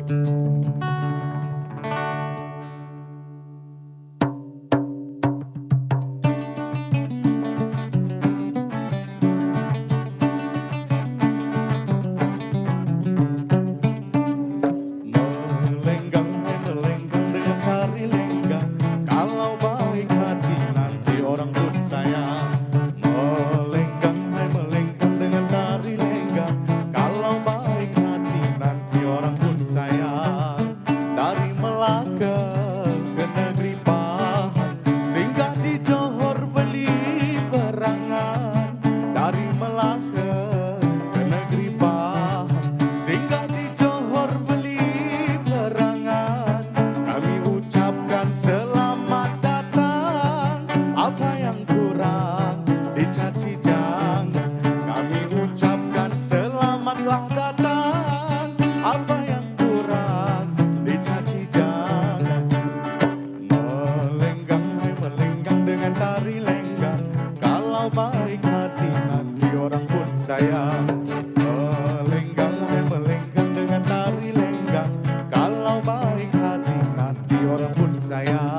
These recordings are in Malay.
Melenggang, hai melenggang dengan tari lenggang. Kalau baik hati nanti orang pun sayang. Melenggang, hai melenggang dengan tari lenggang. Kalau baik hati nanti orang pun sayang. Dari Melaka ke negeri Pahang, singgah di Johor beli berangan. Dari Melaka ke negeri Pahang, singgah di Johor beli berangan. Kami ucapkan selamat datang. Apa yang kurang dicaci jangan. Kami ucapkan selamatlah datang. Apa yang kurang dicaci jangan. Melenggang, hai melenggang dengan tari lenggang. Kalau baik hati nanti orang pun sayang. Melenggang, hai melenggang dengan tari lenggang. Kalau baik hati nanti orang pun sayang.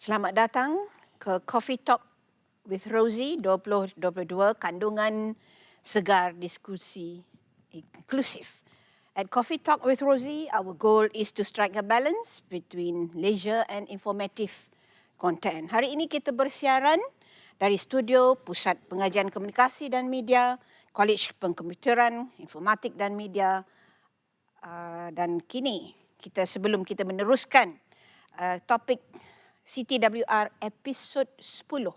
Selamat datang ke Coffee Talk with Rosie 2022, kandungan segar diskusi inklusif. At Coffee Talk with Rosie, our goal is to strike a balance between leisure and informative content. Hari ini kita bersiaran dari studio Pusat Pengajian Komunikasi dan Media, College Pengkomputeran, Informatik dan Media, dan kini sebelum kita meneruskan topik CTWR episod 10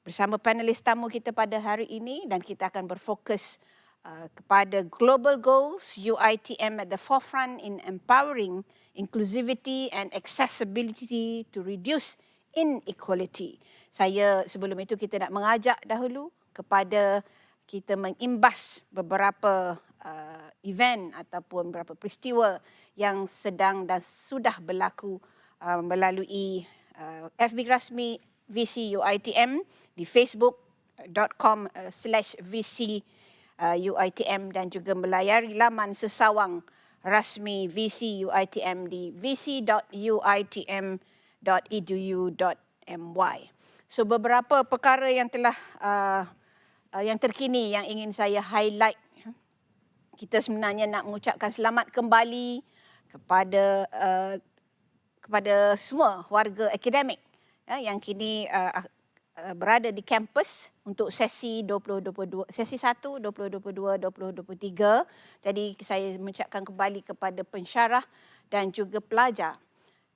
bersama panelis tamu kita pada hari ini, dan kita akan berfokus kepada Global Goals UiTM at the forefront in empowering inclusivity and accessibility to reduce inequality. Sebelum itu kita nak mengajak dahulu kepada kita mengimbas beberapa event ataupun beberapa peristiwa yang sedang dan sudah berlaku melalui FB rasmi VC UiTM di facebook.com/VC UiTM dan juga melayari laman sesawang rasmi VC UiTM di vc.uitm.edu.my. So beberapa perkara yang telah yang terkini yang ingin saya highlight. Kita sebenarnya nak mengucapkan selamat kembali kepada semua warga akademik yang kini berada di kampus untuk sesi 2022, sesi 1 2022-2023. Jadi saya mengucapkan kembali kepada pensyarah dan juga pelajar.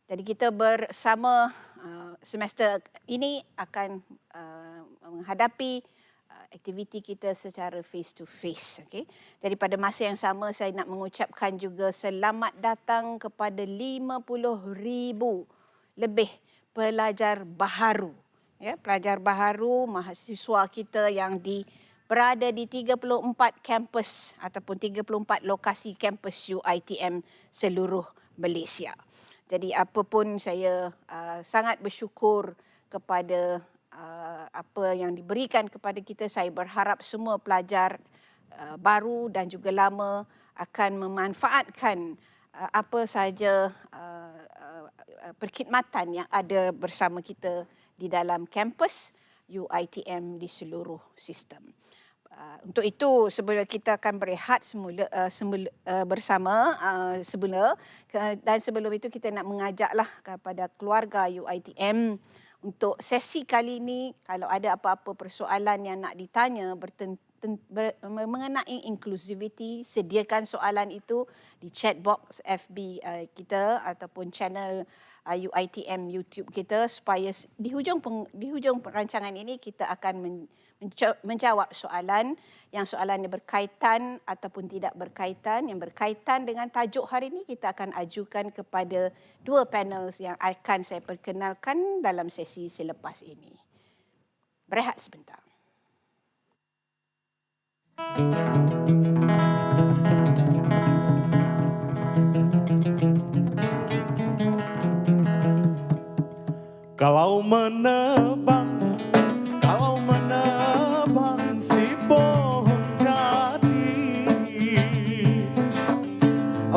Jadi kita bersama semester ini akan menghadapi aktiviti kita secara face to face. Okay? Jadi pada masa yang sama saya nak mengucapkan juga selamat datang kepada 50,000 lebih pelajar baharu. Ya, pelajar baharu, mahasiswa kita yang berada di 34 kampus ataupun 34 lokasi kampus UiTM seluruh Malaysia. Jadi apapun saya sangat bersyukur kepada apa yang diberikan kepada kita. Saya berharap semua pelajar baru dan juga lama akan memanfaatkan apa sahaja perkhidmatan yang ada bersama kita di dalam kampus UiTM di seluruh sistem. Untuk itu sebelum kita akan berehat bersama semula dan sebelum itu kita nak mengajaklah kepada keluarga UiTM untuk sesi kali ini kalau ada apa-apa persoalan yang nak ditanya mengenai inclusivity, sediakan soalan itu di chat box FB kita ataupun channel UiTM YouTube kita supaya di hujung perancangan ini kita akan menjawab soalan yang berkaitan ataupun tidak berkaitan. Yang berkaitan dengan tajuk hari ini kita akan ajukan kepada dua panel yang akan saya perkenalkan dalam sesi selepas ini. Berehat sebentar. Kalau menebang si pohon jati,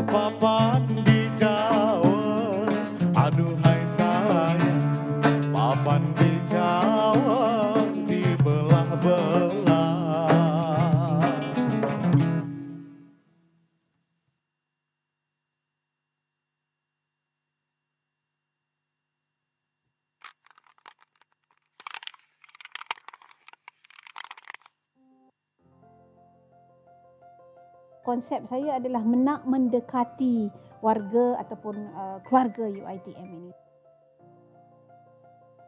papan di Jawa, aduhai sayang, papan di Jawa dibelah-belah. Konsep saya adalah mendekati warga ataupun keluarga UiTM ini.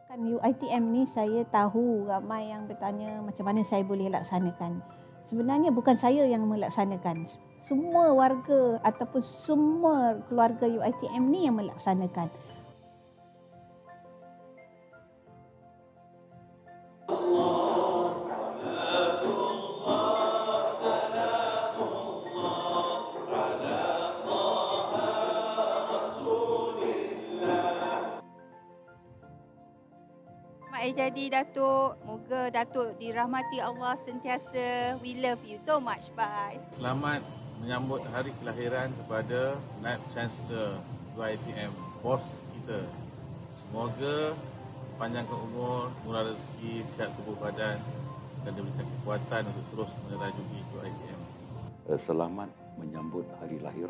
Kan UiTM ni saya tahu ramai yang bertanya macam mana saya boleh laksanakan. Sebenarnya bukan saya yang melaksanakan. Semua warga ataupun semua keluarga UiTM ni yang melaksanakan. Jadi Datuk, moga Datuk dirahmati Allah sentiasa. We love you so much. Bye. Selamat menyambut hari kelahiran kepada Naib Chancellor UiTM, bos kita. Semoga panjangkan umur, murah rezeki, sihat tubuh badan dan diberikan kekuatan untuk terus menerajui UiTM. Selamat menyambut hari lahir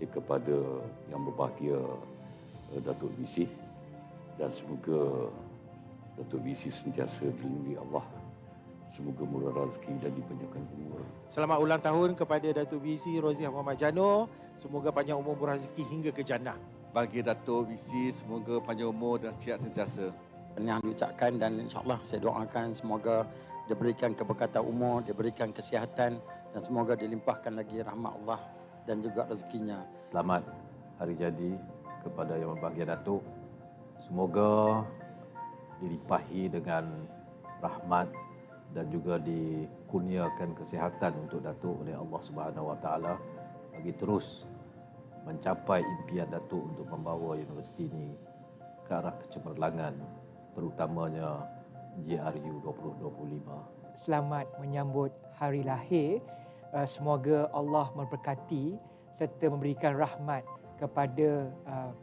kepada yang berbahagia Datuk VC dan semoga Datuk VC sentiasa dilindungi Allah. Semoga murah rezeki dan dipanjangkan umur. Selamat ulang tahun kepada Datuk VC Roziah Muhammad Jano. Semoga panjang umur, murah rezeki hingga ke jannah. Bagi Datuk VC, semoga panjang umur dan sihat sentiasa. Yang diucapkan dan insyaAllah saya doakan semoga diberikan keberkatan umur, diberikan kesihatan dan semoga dilimpahkan lagi rahmat Allah dan juga rezekinya. Selamat hari jadi kepada Yang Berbahagia Datuk. Semoga dilimpahi dengan rahmat dan juga dikurniakan kesihatan untuk Datuk oleh Allah Subhanahu Wa Taala bagi terus mencapai impian Datuk untuk membawa universiti ini ke arah kecemerlangan, terutamanya GRU 2025. Selamat menyambut hari lahir. Semoga Allah memberkati serta memberikan rahmat kepada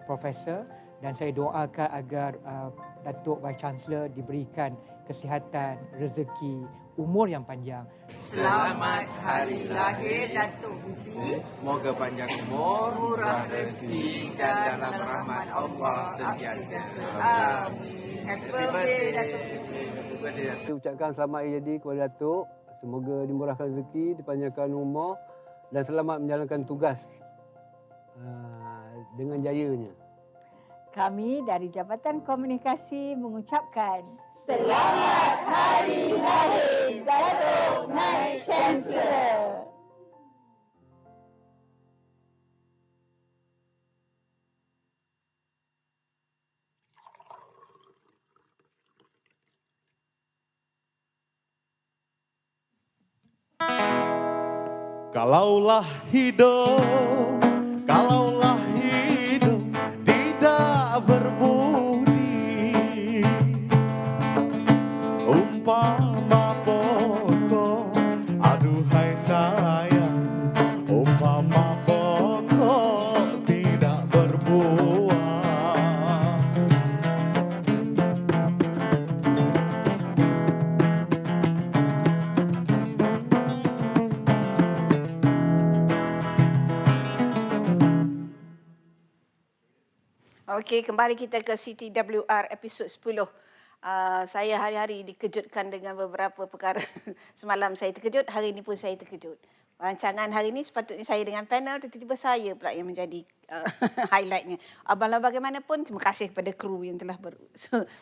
Profesor dan saya doakan agar Datuk Vice Chancellor diberikan kesihatan, rezeki, umur yang panjang. Selamat hari lahir Datuk VC. Semoga panjang umur, murah rezeki dan dalam rahmat Allah sentiasa. Amin. Happy birthday Datuk VC. Saya ucapkan selamat hari jadi kepada Datuk. Semoga dimurahkan rezeki, dipanjangkan umur dan selamat menjalankan tugas dengan jayanya. Kami dari Jabatan Komunikasi mengucapkan Selamat Hari Lahir Datuk Naib Chancellor. Kalaulah hidup tidak berbudi, umpama pokok, aduhai sayang, umpama pokok tidak berbuah. Okey, kembali kita ke CTWR episod 10. Saya hari-hari dikejutkan dengan beberapa perkara. Semalam saya terkejut, hari ini pun saya terkejut. Rancangan hari ini sepatutnya saya dengan panel, tiba-tiba saya pula yang menjadi highlightnya. Walau bagaimanapun, terima kasih kepada kru yang telah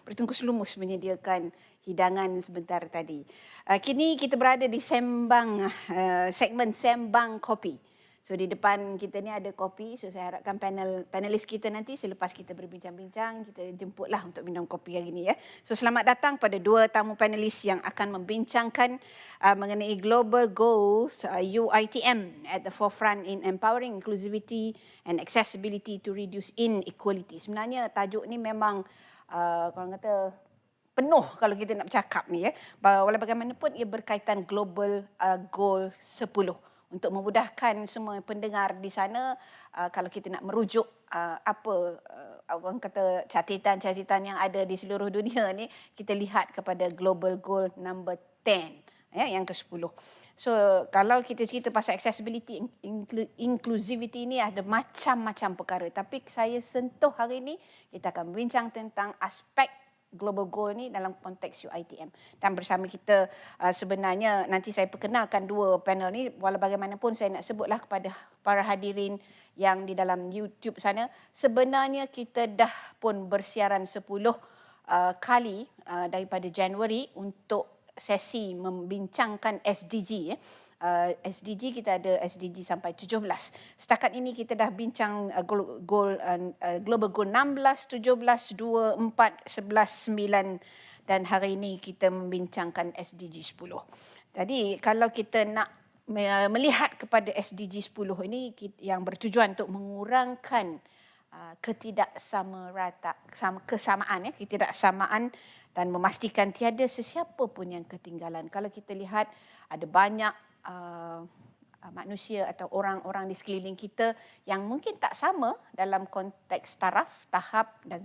bertungkus lumus menyediakan hidangan sebentar tadi. Kini kita berada di segmen Sembang Kopi. So di depan kita ni ada kopi, so saya harapkan panelis kita nanti selepas kita berbincang-bincang, kita jemputlah untuk minum kopi hari ini ya. So selamat datang pada dua tamu panelis yang akan membincangkan mengenai Global Goals UITM at the forefront in empowering inclusivity and accessibility to reduce inequality. Sebenarnya tajuk ni memang orang kata penuh kalau kita nak bercakap ni ya. Walau bagaimanapun ia berkaitan Global Goal 10. Untuk memudahkan semua pendengar di sana, kalau kita nak merujuk orang kata catatan-catatan yang ada di seluruh dunia ni, kita lihat kepada Global Goal number 10, ya, yang ke-10. So kalau kita cerita pasal accessibility, inclusivity ni ada macam-macam perkara. Tapi saya sentuh hari ini, kita akan bincang tentang aspek Global Goal ni dalam konteks UITM. Dan bersama kita sebenarnya nanti saya perkenalkan dua panel ni. Walau bagaimanapun saya nak sebutlah kepada para hadirin yang di dalam YouTube sana. Sebenarnya kita dah pun bersiaran 10 kali daripada Januari untuk sesi membincangkan SDG ya. SDG kita ada SDG sampai 17. Setakat ini kita dah bincang Global Goal 16, 17, 2, 4, 11, 9 dan hari ini kita membincangkan SDG 10. Jadi kalau kita nak melihat kepada SDG 10 ini yang bertujuan untuk mengurangkan ketidaksamaan dan memastikan tiada sesiapa pun yang ketinggalan. Kalau kita lihat ada banyak manusia atau orang-orang di sekeliling kita yang mungkin tak sama dalam konteks taraf, tahap dan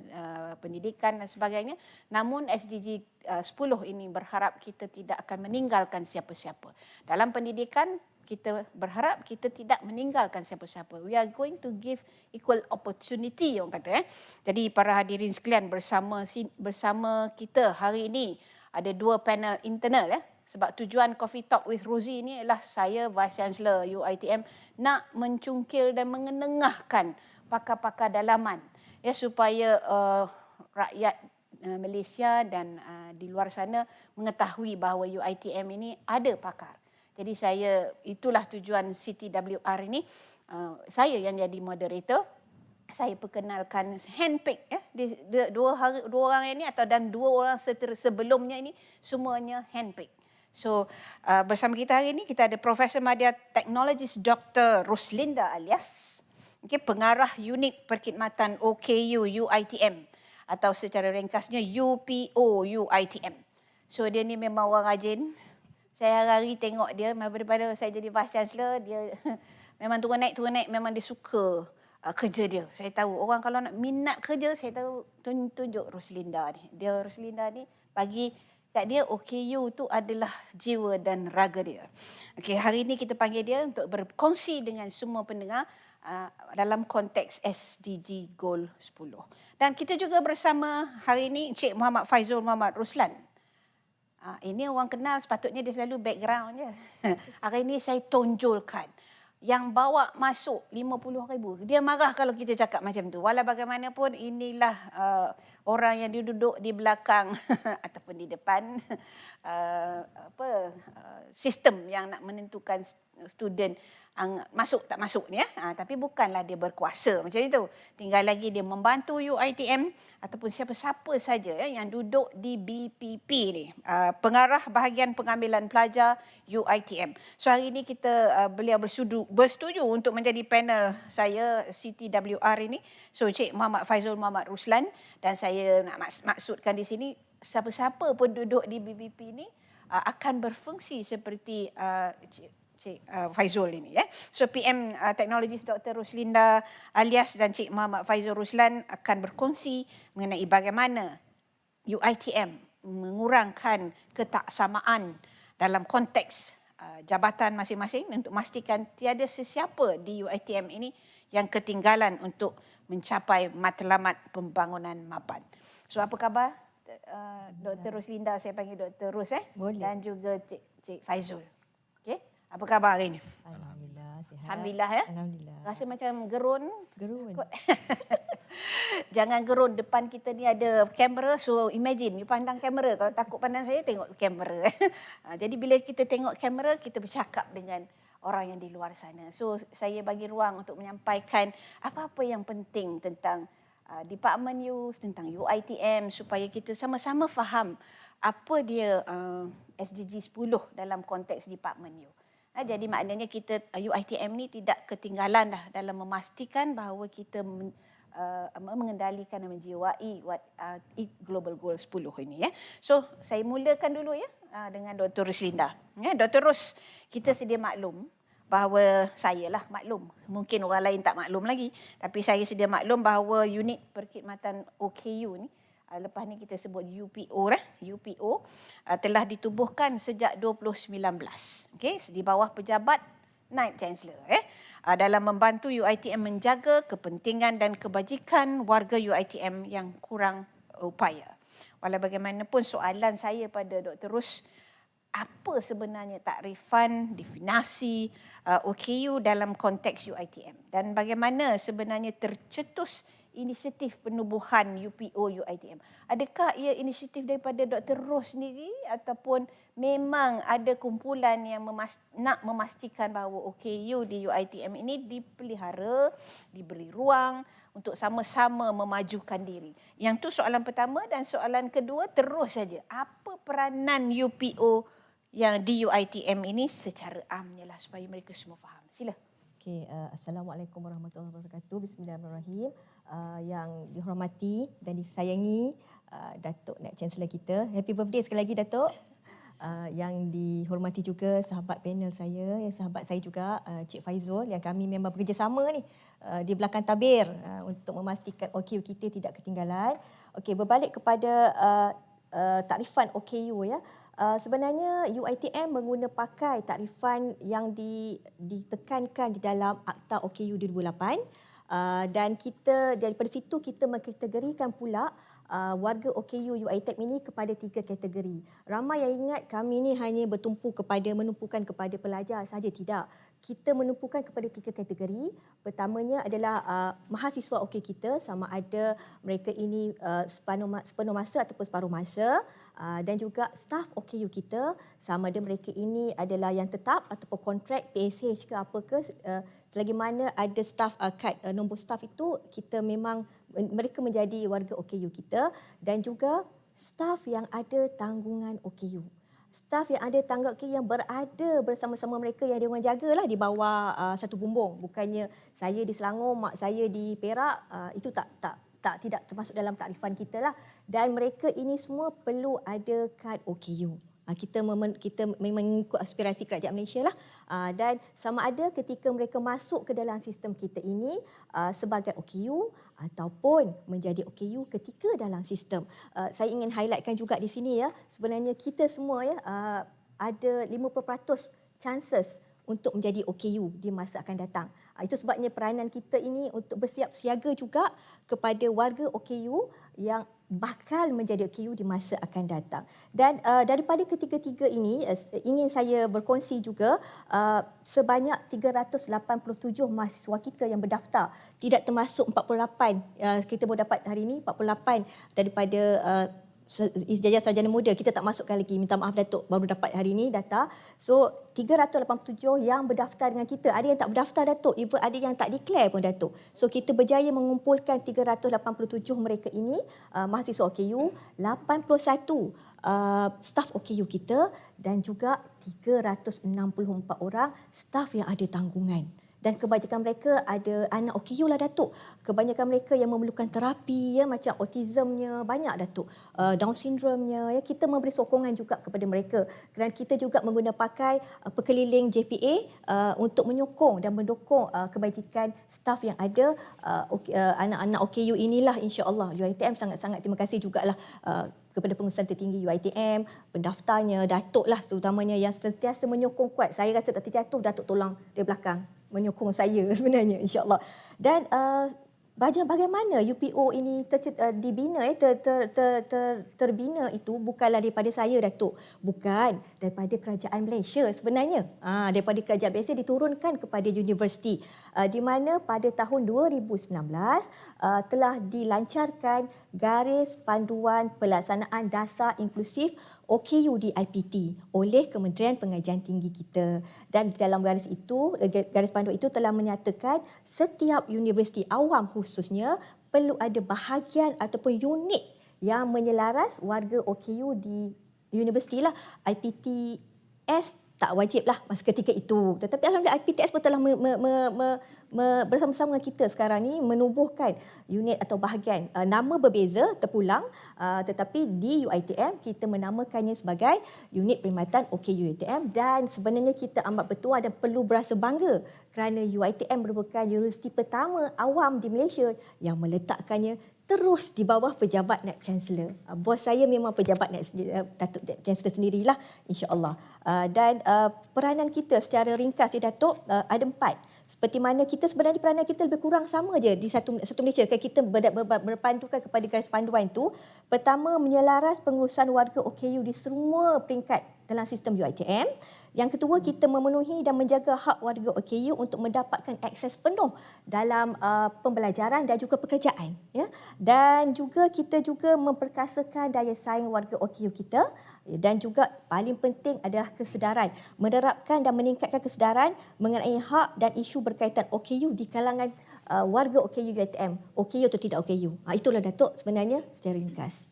pendidikan dan sebagainya. Namun SDG 10 ini berharap kita tidak akan meninggalkan siapa-siapa. Dalam pendidikan kita berharap kita tidak meninggalkan siapa-siapa. We are going to give equal opportunity, orang kata. Jadi para hadirin sekalian, bersama kita hari ini ada dua panel internal ya. Sebab tujuan Coffee Talk with Rosie ni ialah saya, Vice Chancellor UITM, nak mencungkil dan mengenengahkan pakar-pakar dalaman ya, supaya rakyat Malaysia dan di luar sana mengetahui bahawa UITM ini ada pakar. Jadi itulah tujuan CTWR ini. Saya yang jadi moderator. Saya perkenalkan handpick ya. Dua orang ini dan dua orang sebelumnya ini semuanya handpick. So bersama kita hari ini kita ada Profesor Madya Technologist Dr. Roslinda Alias, pengarah unit perkhidmatan OKU UITM atau secara ringkasnya UPO UITM. So dia ni memang orang rajin. Saya hari-hari tengok dia daripada saya jadi Vice Chancellor, dia memang turun naik memang dia suka kerja dia. Saya tahu orang kalau nak minat kerja, saya tahu tunjuk Roslinda ni. Roslinda ni bagi kat dia OKU tu adalah jiwa dan raga dia. Okey, hari ini kita panggil dia untuk berkongsi dengan semua pendengar dalam konteks SDG Goal 10. Dan kita juga bersama hari ini Encik Muhammad Faizul Muhammad Ruslan. Ini orang kenal, sepatutnya dia selalu background je. Hari ini saya tonjolkan yang bawa masuk 50,000. Dia marah kalau kita cakap macam tu. Walau bagaimanapun inilah orang yang duduk di belakang ataupun di depan sistem yang nak menentukan student masuk tak masuk ni ya. Tapi bukanlah dia berkuasa macam itu. Tinggal lagi dia membantu UITM ataupun siapa-siapa saja ya, yang duduk di BPP ni. Pengarah bahagian pengambilan pelajar UITM. So hari ini beliau bersetuju untuk menjadi panel saya CTWR ini. So Cik Muhammad Faizul Muhammad Ruslan, dan saya nak maksudkan di sini siapa-siapa pun duduk di BPP ni akan berfungsi seperti Cik Faizul ini ya. So PM Teknologis Dr. Roslinda Alias dan Cik Muhammad Faizul Ruslan akan berkongsi mengenai bagaimana UITM mengurangkan ketaksamaan dalam konteks jabatan masing-masing untuk memastikan tiada sesiapa di UITM ini yang ketinggalan untuk mencapai matlamat pembangunan mapan. So apa khabar Dr. Roslinda, saya panggil Dr. Ros Boleh. dan juga Cik Faizul. Okey, apa khabar hari ini? Alhamdulillah sihat. Alhamdulillah ya. Alhamdulillah. Rasa macam gerun. Gerun. Jangan gerun, depan kita ni ada kamera, so imagine you pandang kamera. Kalau takut pandang saya, tengok kamera. Jadi bila kita tengok kamera, kita bercakap dengan orang yang di luar sana. So saya bagi ruang untuk menyampaikan apa-apa yang penting tentang Department U, tentang UiTM supaya kita sama-sama faham apa dia SDG 10 dalam konteks Department U. Jadi maknanya kita UiTM ni tidak ketinggalan dah dalam memastikan bahawa kita mengendalikan dan menjiwai Global Goal 10 ini ya. So saya mulakan dulu ya dengan Dr. Roslinda. Ya, Dr. Ros, kita sedia maklum bahawa saya lah maklum. Mungkin orang lain tak maklum lagi. Tapi saya sedia maklum bahawa unit perkhidmatan OKU ni, lepas ni kita sebut UPO telah ditubuhkan sejak 2019. Okay, di bawah pejabat Naib Chancellor. Dalam membantu UiTM menjaga kepentingan dan kebajikan warga UiTM yang kurang upaya. Walau bagaimanapun soalan saya pada Dr. Ros, apa sebenarnya takrifan, definisi OKU dalam konteks UiTM dan bagaimana sebenarnya tercetus inisiatif penubuhan UPO UiTM. Adakah ia inisiatif daripada Dr. Ros sendiri ataupun memang ada kumpulan yang nak memastikan bahawa OKU di UiTM ini dipelihara, diberi ruang untuk sama-sama memajukan diri. Yang tu soalan pertama, dan soalan kedua terus saja. Apa peranan UPO yang di UiTM ini secara amnya lah supaya mereka semua faham. Sila. Okay, Assalamualaikum warahmatullahi wabarakatuh. Bismillahirrahmanirrahim. Yang dihormati dan disayangi Datuk Naib Chancellor kita. Happy birthday sekali lagi Datuk. Yang dihormati juga sahabat panel saya, yang sahabat saya juga Cik Faizul, yang kami memang bekerjasama ni di belakang tabir untuk memastikan OKU kita tidak ketinggalan. Okey, berbalik kepada takrifan OKU ya. Sebenarnya UiTM pakai takrifan yang ditekankan di dalam Akta OKU 2008 dan kita daripada situ kita mengkategorikan pula warga OKU UiTM ini kepada 3 kategori. Ramai yang ingat kami ni hanya menumpukan kepada pelajar saja, tidak. Kita menumpukan kepada 3 kategori. Pertamanya adalah mahasiswa OKU kita, sama ada mereka ini sepenuh masa ataupun separuh masa. Dan juga staf OKU kita, sama ada mereka ini adalah yang tetap ataupun kontrak PSH ke apa ke, selagi mana ada staf nombor staf itu, kita memang mereka menjadi warga OKU kita. Dan juga staf yang ada tanggungan OKU. Staf yang ada tanggungan OKU yang berada bersama-sama mereka yang diorang jagalah di bawah satu bumbung. Bukannya saya di Selangor, mak saya di Perak, itu tidak termasuk dalam takrifan kita lah. Dan mereka ini semua perlu ada kad OKU. Kita memang mengikut aspirasi kerajaan Malaysia lah. Dan sama ada ketika mereka masuk ke dalam sistem kita ini sebagai OKU ataupun menjadi OKU ketika dalam sistem. Saya ingin highlightkan juga di sini ya, sebenarnya kita semua ya ada 50% chances untuk menjadi OKU di masa akan datang. Itu sebabnya peranan kita ini untuk bersiap siaga juga kepada warga OKU yang bakal menjadi OKU di masa akan datang. Dan daripada ketiga-tiga ini, ingin saya berkongsi juga sebanyak 387 mahasiswa kita yang berdaftar. Tidak termasuk 48, kita baru dapat hari ini 48 daripada Ijazah Sarjana Muda. Kita tak masukkan lagi, minta maaf Datuk, baru dapat hari ini data. So 387 yang berdaftar dengan kita. Ada yang tak berdaftar Datuk, even ada yang tak declare pun Datuk. So kita berjaya mengumpulkan 387 mereka ini, mahasiswa OKU, 81 staf OKU kita dan juga 364 orang staf yang ada tanggungan. Dan kebanyakan mereka ada anak OKU lah Datuk. Kebanyakan mereka yang memerlukan terapi ya, macam autismnya banyak Datuk. Down syndrome-nya ya, kita memberi sokongan juga kepada mereka. Kerana kita juga pakai pekeliling JPA untuk menyokong dan mendukung kebajikan staf yang ada. Anak-anak OKU inilah insya-Allah UiTM sangat-sangat terima kasih jugalah kepada pengurusan tertinggi UiTM, pendaftarnya, Datuk lah terutamanya yang sentiasa menyokong kuat. Saya rasa tak terjatuh, Datuk tolong dari belakang menyokong saya sebenarnya insya-Allah. Dan bagaimana UPO ini dibina, terbina itu bukanlah daripada saya, Datuk. Bukan, daripada kerajaan Malaysia sebenarnya. Daripada kerajaan Malaysia diturunkan kepada universiti. Di mana pada tahun 2019 telah dilancarkan garis panduan pelaksanaan dasar inklusif OKU di IPT oleh Kementerian Pengajian Tinggi kita. Dan dalam garis panduan itu telah menyatakan setiap universiti awam khususnya perlu ada bahagian ataupun unit yang menyelaras warga OKU di universiti lah. IPTS tak wajib lah masa ketika itu. Tetapi alhamdulillah IPTS pun telah bersama-sama dengan kita sekarang ni menubuhkan unit atau bahagian. Nama berbeza, terpulang, tetapi di UiTM kita menamakannya sebagai Unit Perkhidmatan OKU UiTM, dan sebenarnya kita amat bertuah dan perlu berasa bangga kerana UiTM merupakan universiti pertama awam di Malaysia yang meletakkannya terus di bawah pejabat Naib Chancellor. Bos saya memang pejabat Datuk Chancellor sendirilah, insya-Allah. Dan peranan kita secara ringkas Datuk ada 4. Seperti mana kita sebenarnya peranan kita lebih kurang sama je di satu Malaysia. Kita berpandukan kepada garis panduan itu. Pertama, menyelaras pengurusan warga OKU di semua peringkat dalam sistem UiTM. Yang kedua, kita memenuhi dan menjaga hak warga OKU untuk mendapatkan akses penuh dalam pembelajaran dan juga pekerjaan. Ya. Dan juga kita juga memperkasakan daya saing warga OKU kita. Dan juga paling penting adalah kesedaran. Menerapkan dan meningkatkan kesedaran mengenai hak dan isu berkaitan OKU di kalangan warga OKU UiTM. OKU atau tidak OKU. Itulah Datuk sebenarnya secara ringkas.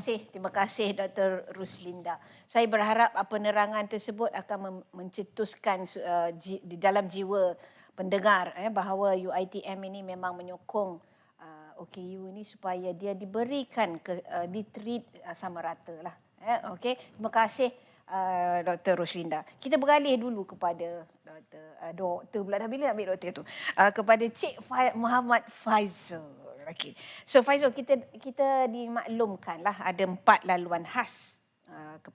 Terima kasih Dr. Ruslinda. Saya berharap penerangan tersebut akan mencetuskan di dalam jiwa pendengar bahawa UiTM ini memang menyokong OKU ini supaya dia diberikan ditreat sama rata lah. Okey, terima kasih Dr. Ruslinda. Kita beralih dulu kepada doktor pula dah bila ambil doktor tu. Kepada Cik Muhammad Faizal. Okey. So Faizal, kita dimaklumkanlah ada 4 laluan khas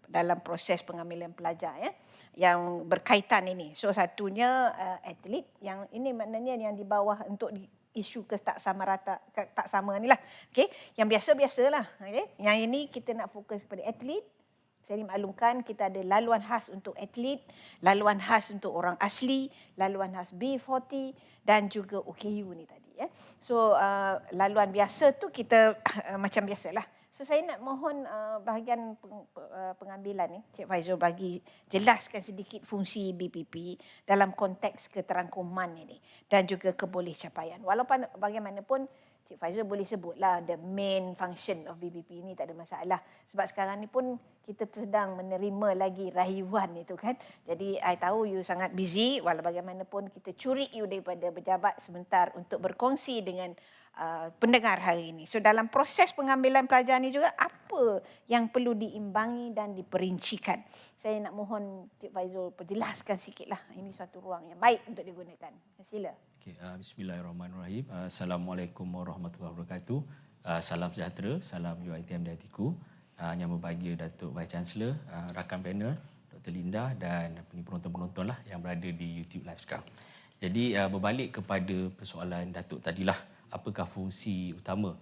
dalam proses pengambilan pelajar yang berkaitan ini. So satunya atlet, yang ini maknanya yang di bawah untuk isu tak sama ni lah. Okey, yang biasa-biasalah. Okey, yang ini kita nak fokus kepada atlet. Saya dimaklumkan kita ada laluan khas untuk atlet, laluan khas untuk orang asli, laluan khas B40 dan juga OKU ni tadi. So laluan biasa tu kita macam biasalah. So saya nak mohon bahagian pengambilan ni Cik Faizal bagi jelaskan sedikit fungsi BPP dalam konteks keterangkuman ini dan juga kebolehcapaian. Walaupun bagaimanapun Cik Faizal boleh sebutlah the main function of BPP ini, tak ada masalah. Sebab sekarang ni pun kita sedang menerima lagi rayuan itu kan. Jadi I tahu you sangat busy, walau bagaimanapun kita curi you daripada pejabat sebentar untuk berkongsi dengan pendengar hari ini. So dalam proses pengambilan pelajar ni juga apa yang perlu diimbangi dan diperincikan. Saya nak mohon Cik Faizal perjelaskan sikitlah. Ini suatu ruang yang baik untuk digunakan. Sila. Bismillahirrahmanirrahim. Assalamualaikum warahmatullahi wabarakatuh. Salam sejahtera, salam UiTM di hatiku. Yang berbahagia Datuk Vice Chancellor, rakan panel Dr. Linda dan penonton-penonton lah yang berada di YouTube Live sekarang. Jadi berbalik kepada persoalan Datuk tadilah, apakah fungsi utama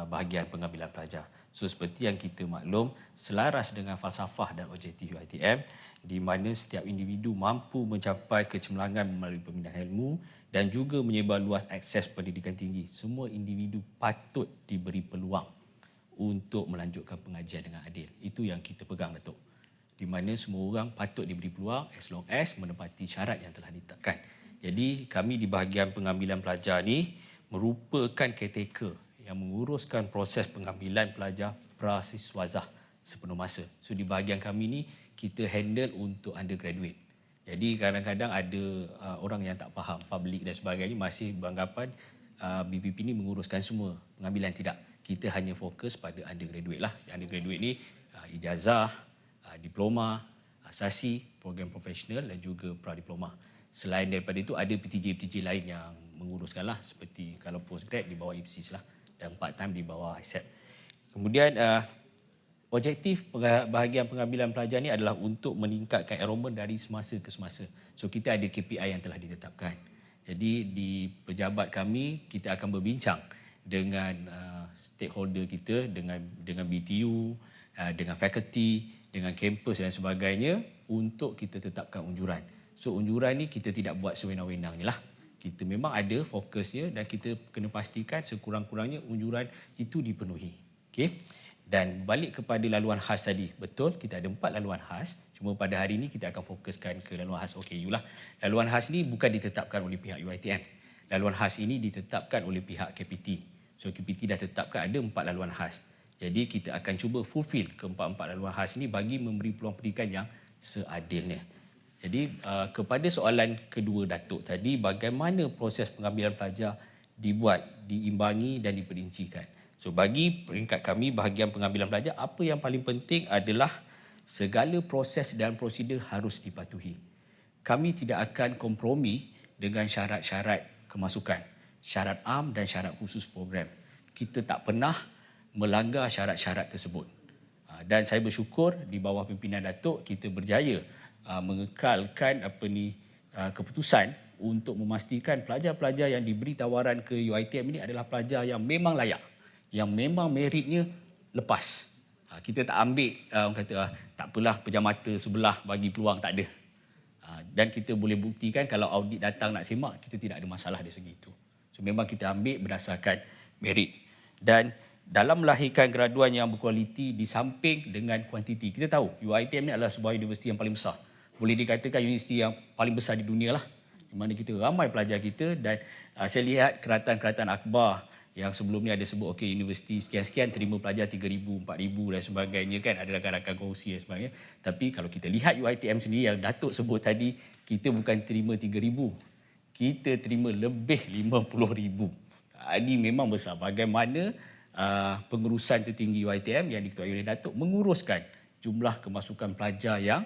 bahagian pengambilan pelajar. So seperti yang kita maklum, selaras dengan falsafah dan objektif UiTM di mana setiap individu mampu mencapai kecemerlangan melalui pembinaan ilmu dan juga menyebar luas akses pendidikan tinggi. Semua individu patut diberi peluang untuk melanjutkan pengajian dengan adil. Itu yang kita pegang Datuk. Di mana semua orang patut diberi peluang as long as menepati syarat yang telah ditetapkan. Jadi kami di bahagian pengambilan pelajar ni merupakan caretaker yang menguruskan proses pengambilan pelajar prasiswazah sepenuh masa. So di bahagian kami ni kita handle untuk undergraduate. Jadi kadang-kadang ada orang yang tak faham, public dan sebagainya masih beranggapan BPP ni menguruskan semua pengambilan. Tidak. Kita hanya fokus pada undergraduate lah. Undergraduate ni ijazah, diploma, asasi, program profesional dan juga pradiploma. Selain daripada itu ada PTJ-PTJ lain yang menguruskan lah, seperti kalau postgrad di bawah IPSIS lah dan part time di bawah ISEP. Kemudian objektif bahagian pengambilan pelajar ni adalah untuk meningkatkan enrollment dari semasa ke semasa. So kita ada KPI yang telah ditetapkan. Jadi di pejabat kami, kita akan berbincang dengan stakeholder kita, dengan BTU, dengan fakulti, dengan kampus dan sebagainya untuk kita tetapkan unjuran. So unjuran ni kita tidak buat sewenang-wenang je lah. Kita memang ada fokusnya dan kita kena pastikan sekurang-kurangnya unjuran itu dipenuhi. Okey. Dan balik kepada laluan khas tadi. Betul, kita ada 4 laluan khas. Cuma pada hari ini kita akan fokuskan ke laluan khas OKU lah. Laluan khas ni bukan ditetapkan oleh pihak UiTM. Laluan khas ini ditetapkan oleh pihak KPT. So KPT dah tetapkan ada 4 laluan khas. Jadi kita akan cuba fulfill ke-4 laluan khas ini bagi memberi peluang pendidikan yang seadilnya. Jadi kepada soalan kedua Datuk tadi, bagaimana proses pengambilan pelajar dibuat, diimbangi dan diperincikan. So bagi peringkat kami, bahagian pengambilan pelajar, apa yang paling penting adalah segala proses dan prosedur harus dipatuhi. Kami tidak akan kompromi dengan syarat-syarat kemasukan, syarat am dan syarat khusus program. Kita tak pernah melanggar syarat-syarat tersebut. Dan saya bersyukur di bawah pimpinan Datuk kita berjaya mengekalkan keputusan untuk memastikan pelajar-pelajar yang diberi tawaran ke UiTM ini adalah pelajar yang memang layak, yang memang meritnya lepas. Kita tak ambil orang kata tak apalah pejam mata sebelah bagi peluang, tak ada. Dan kita boleh buktikan kalau audit datang nak semak, kita tidak ada masalah dari segi itu. So memang kita ambil berdasarkan merit. Dan dalam melahirkan graduan yang berkualiti di samping dengan kuantiti, kita tahu UiTM ni adalah sebuah universiti yang paling besar. Boleh dikatakan universiti yang paling besar di dunia lah. Di mana kita ramai pelajar kita dan saya lihat kerajaan-kerajaan akbar yang sebelum ni ada sebut okey universiti sekian-sekian terima pelajar 3,000, 4,000 dan sebagainya kan, ada rakan-rakan kongsi dan sebagainya. Tapi kalau kita lihat UiTM sendiri yang Datuk sebut tadi, kita bukan terima 3,000. Kita terima lebih 50,000. Ini memang besar. Bagaimana pengurusan tertinggi UiTM yang diketuai oleh Datuk menguruskan jumlah kemasukan pelajar yang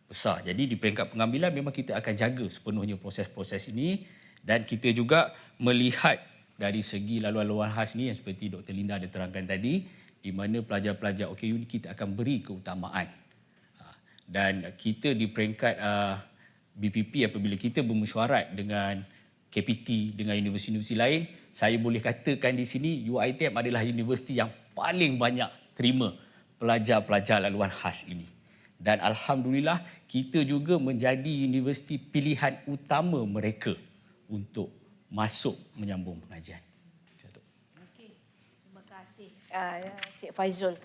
besar. Jadi di peringkat pengambilan memang kita akan jaga sepenuhnya proses-proses ini dan kita juga melihat dari segi laluan-laluan khas ni yang seperti Dr. Linda ada terangkan tadi, di mana pelajar-pelajar OKU ni kita akan beri keutamaan. Dan kita di peringkat BPP apabila kita bermesyuarat dengan KPT, dengan universiti-universiti lain, saya boleh katakan di sini UiTM adalah universiti yang paling banyak terima pelajar-pelajar laluan khas ini. Dan alhamdulillah kita juga menjadi universiti pilihan utama mereka untuk masuk menyambung pengajian. Okey, terima kasih Cik Faizul.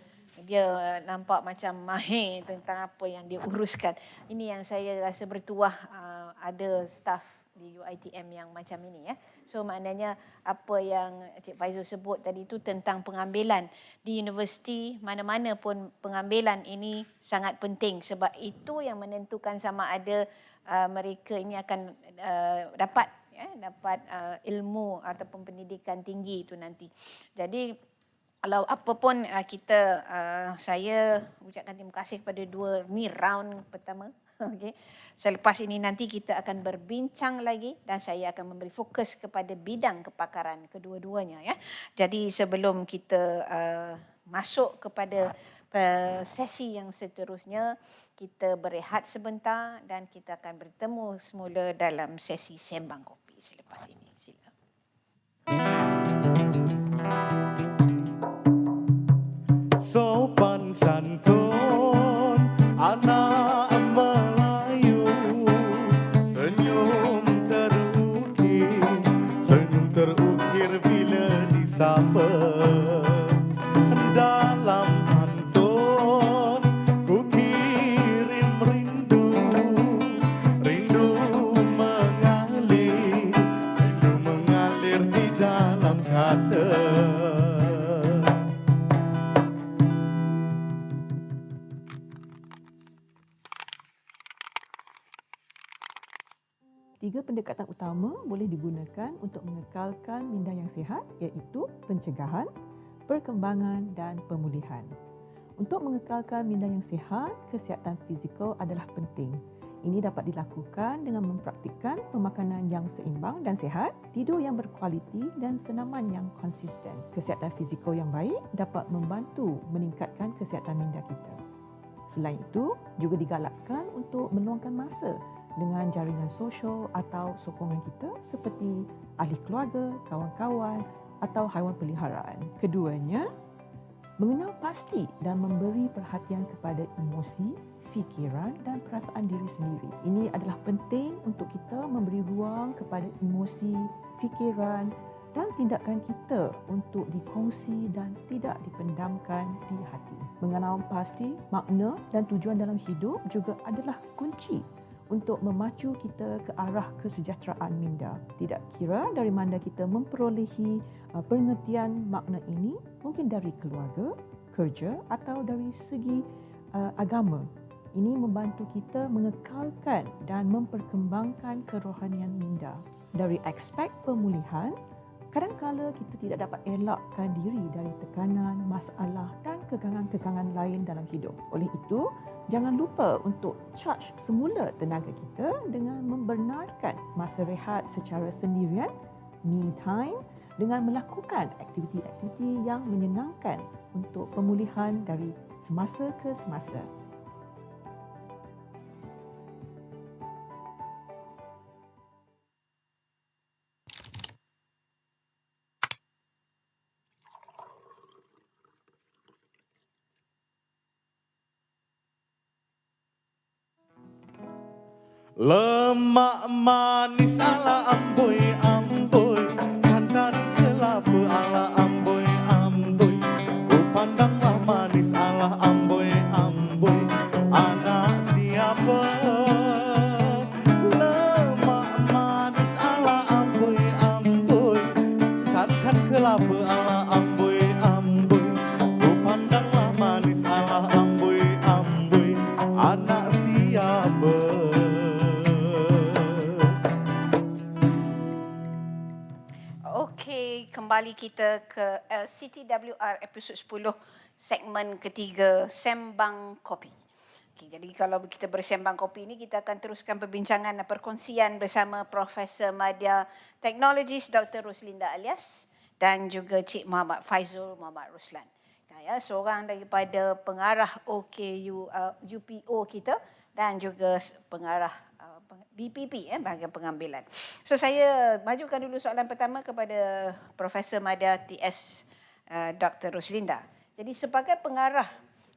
Dia nampak macam mahir tentang apa yang dia uruskan. Ini yang saya rasa bertuah ada staf di UiTM yang macam ini ya. So maknanya apa yang Cik Faizul sebut tadi itu tentang pengambilan di universiti mana-mana pun, pengambilan ini sangat penting sebab itu yang menentukan sama ada mereka ini akan dapat ilmu ataupun pendidikan tinggi itu nanti. Jadi kalau apapun saya ucapkan terima kasih kepada round pertama. Okay. Selepas ini nanti kita akan berbincang lagi dan saya akan memberi fokus kepada bidang kepakaran kedua-duanya ya. Jadi sebelum kita masuk kepada sesi yang seterusnya, kita berehat sebentar dan kita akan bertemu semula dalam sesi sembang kopi selepas ini. Sila. Sopan santun anak Melayu, senyum terukir bila disapa. Dalam pantun ku kirim rindu mengalir di dalam kata. Tiga pendekatan utama boleh digunakan untuk mengekalkan minda yang sihat, iaitu pencegahan, perkembangan dan pemulihan. Untuk mengekalkan minda yang sihat, kesihatan fizikal adalah penting. Ini dapat dilakukan dengan mempraktikkan pemakanan yang seimbang dan sihat, tidur yang berkualiti dan senaman yang konsisten. Kesihatan fizikal yang baik dapat membantu meningkatkan kesihatan minda kita. Selain itu, juga digalakkan untuk meluangkan masa dengan jaringan sosial atau sokongan kita seperti ahli keluarga, kawan-kawan atau haiwan peliharaan. Keduanya, mengenal pasti dan memberi perhatian kepada emosi, fikiran dan perasaan diri sendiri. Ini adalah penting untuk kita memberi ruang kepada emosi, fikiran dan tindakan kita untuk dikongsi dan tidak dipendamkan di hati. Mengenal pasti makna dan tujuan dalam hidup juga adalah kunci untuk memacu kita ke arah kesejahteraan minda. Tidak kira dari mana kita memperolehi pengertian makna ini, mungkin dari keluarga, kerja atau dari segi agama. Ini membantu kita mengekalkan dan memperkembangkan kerohanian minda. Dari aspek pemulihan, kadang-kala kita tidak dapat elakkan diri dari tekanan, masalah dan kekangan-kekangan lain dalam hidup. Oleh itu, jangan lupa untuk charge semula tenaga kita dengan membenarkan masa rehat secara sendirian, me time, dengan melakukan aktiviti-aktiviti yang menyenangkan untuk pemulihan dari semasa ke semasa. Lemak manis ala amboi amboi, santan kelapa ala amboi amboi. Ku pandanglah manis ala amboi amboi, anak siapa? Lemak manis ala amboi amboi, santan kelapa ala amboi amboi. Ku pandanglah manis ala amboi amboi, anak siapa? Okey, kembali kita ke CTWR episod 10 segmen ketiga Sembang Kopi. Okay, jadi kalau kita bersembang kopi ini, kita akan teruskan perbincangan dan perkongsian bersama Profesor Madya Teknologis Dr. Roslinda Alias dan juga Cik Muhammad Faizul Muhammad Ruslan. Ya, seorang daripada pengarah OKU UPO kita dan juga pengarah BPP, bahagian pengambilan. So saya majukan dulu soalan pertama kepada Profesor Madya TS Dr. Roslinda. Jadi sebagai pengarah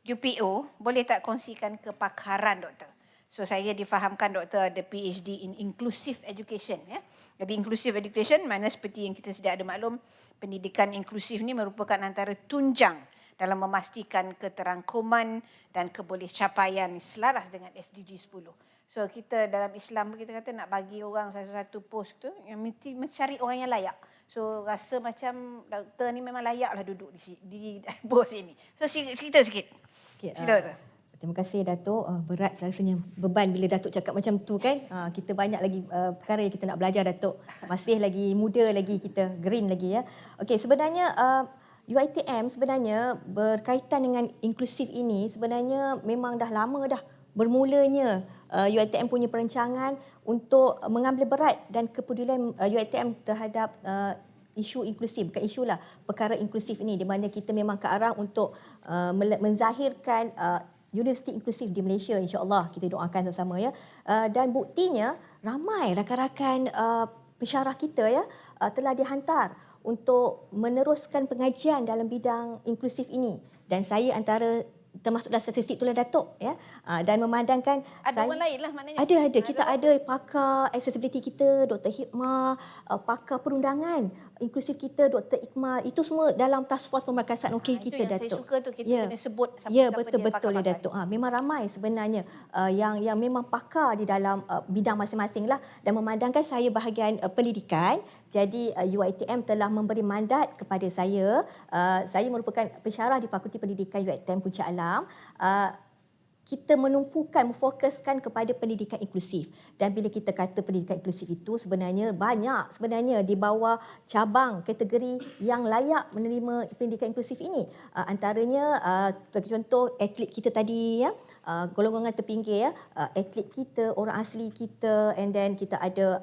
UPO, boleh tak kongsikan kepakaran doktor? So saya difahamkan doktor ada PhD in Inclusive Education. Ya. Jadi Inclusive Education mana seperti yang kita sedia ada maklum, pendidikan inklusif ni merupakan antara tunjang dalam memastikan keterangkuman dan kebolehcapaian selaras dengan SDG 10. So kita dalam Islam kita kata nak bagi orang satu-satu post tu yang mesti mencari orang yang layak. So rasa macam doktor ni memang layaklah duduk di post ini. So cerita sikit. Okay, Sila doktor. Terima kasih Datuk. Berat rasanya beban bila Datuk cakap macam tu kan. Kita banyak lagi perkara yang kita nak belajar Datuk. Masih lagi muda lagi kita, green lagi ya. Okey, sebenarnya UiTM sebenarnya berkaitan dengan inklusif ini sebenarnya memang dah lama dah bermulanya UiTM punya perancangan untuk mengambil berat dan kepedulian UiTM terhadap isu inklusif, bukan isu lah, perkara inklusif ini di mana kita memang ke arah untuk menzahirkan universiti inklusif di Malaysia, insya-Allah kita doakan sama-sama ya. Dan buktinya ramai rakan-rakan pensyarah kita ya telah dihantar untuk meneruskan pengajian dalam bidang inklusif ini dan saya antara termasuk dalam statistik itulah Datuk ya, dan memandangkan ada orang lain lah maknanya. Ada kita ada pakar accessibility kita Dr. Hikmah, pakar perundangan inklusif kita Dr. Iqmal, itu semua dalam task force pemerkasaan OKU kita Datuk. Saya suka tu kita kena sebut siapa betul Datuk. Memang ramai sebenarnya yang memang pakar di dalam bidang masing-masing lah dan memandangkan saya bahagian pendidikan. Jadi UiTM telah memberi mandat kepada saya. Saya merupakan pensyarah di Fakulti Pendidikan UiTM Puncak Alam. Kita menumpukan, memfokuskan kepada pendidikan inklusif. Dan bila kita kata pendidikan inklusif itu sebenarnya banyak sebenarnya di bawah cabang kategori yang layak menerima pendidikan inklusif ini. Antaranya sebagai contoh atlet kita tadi ya, golongan terpinggir ya, atlet kita, orang asli kita, and then kita ada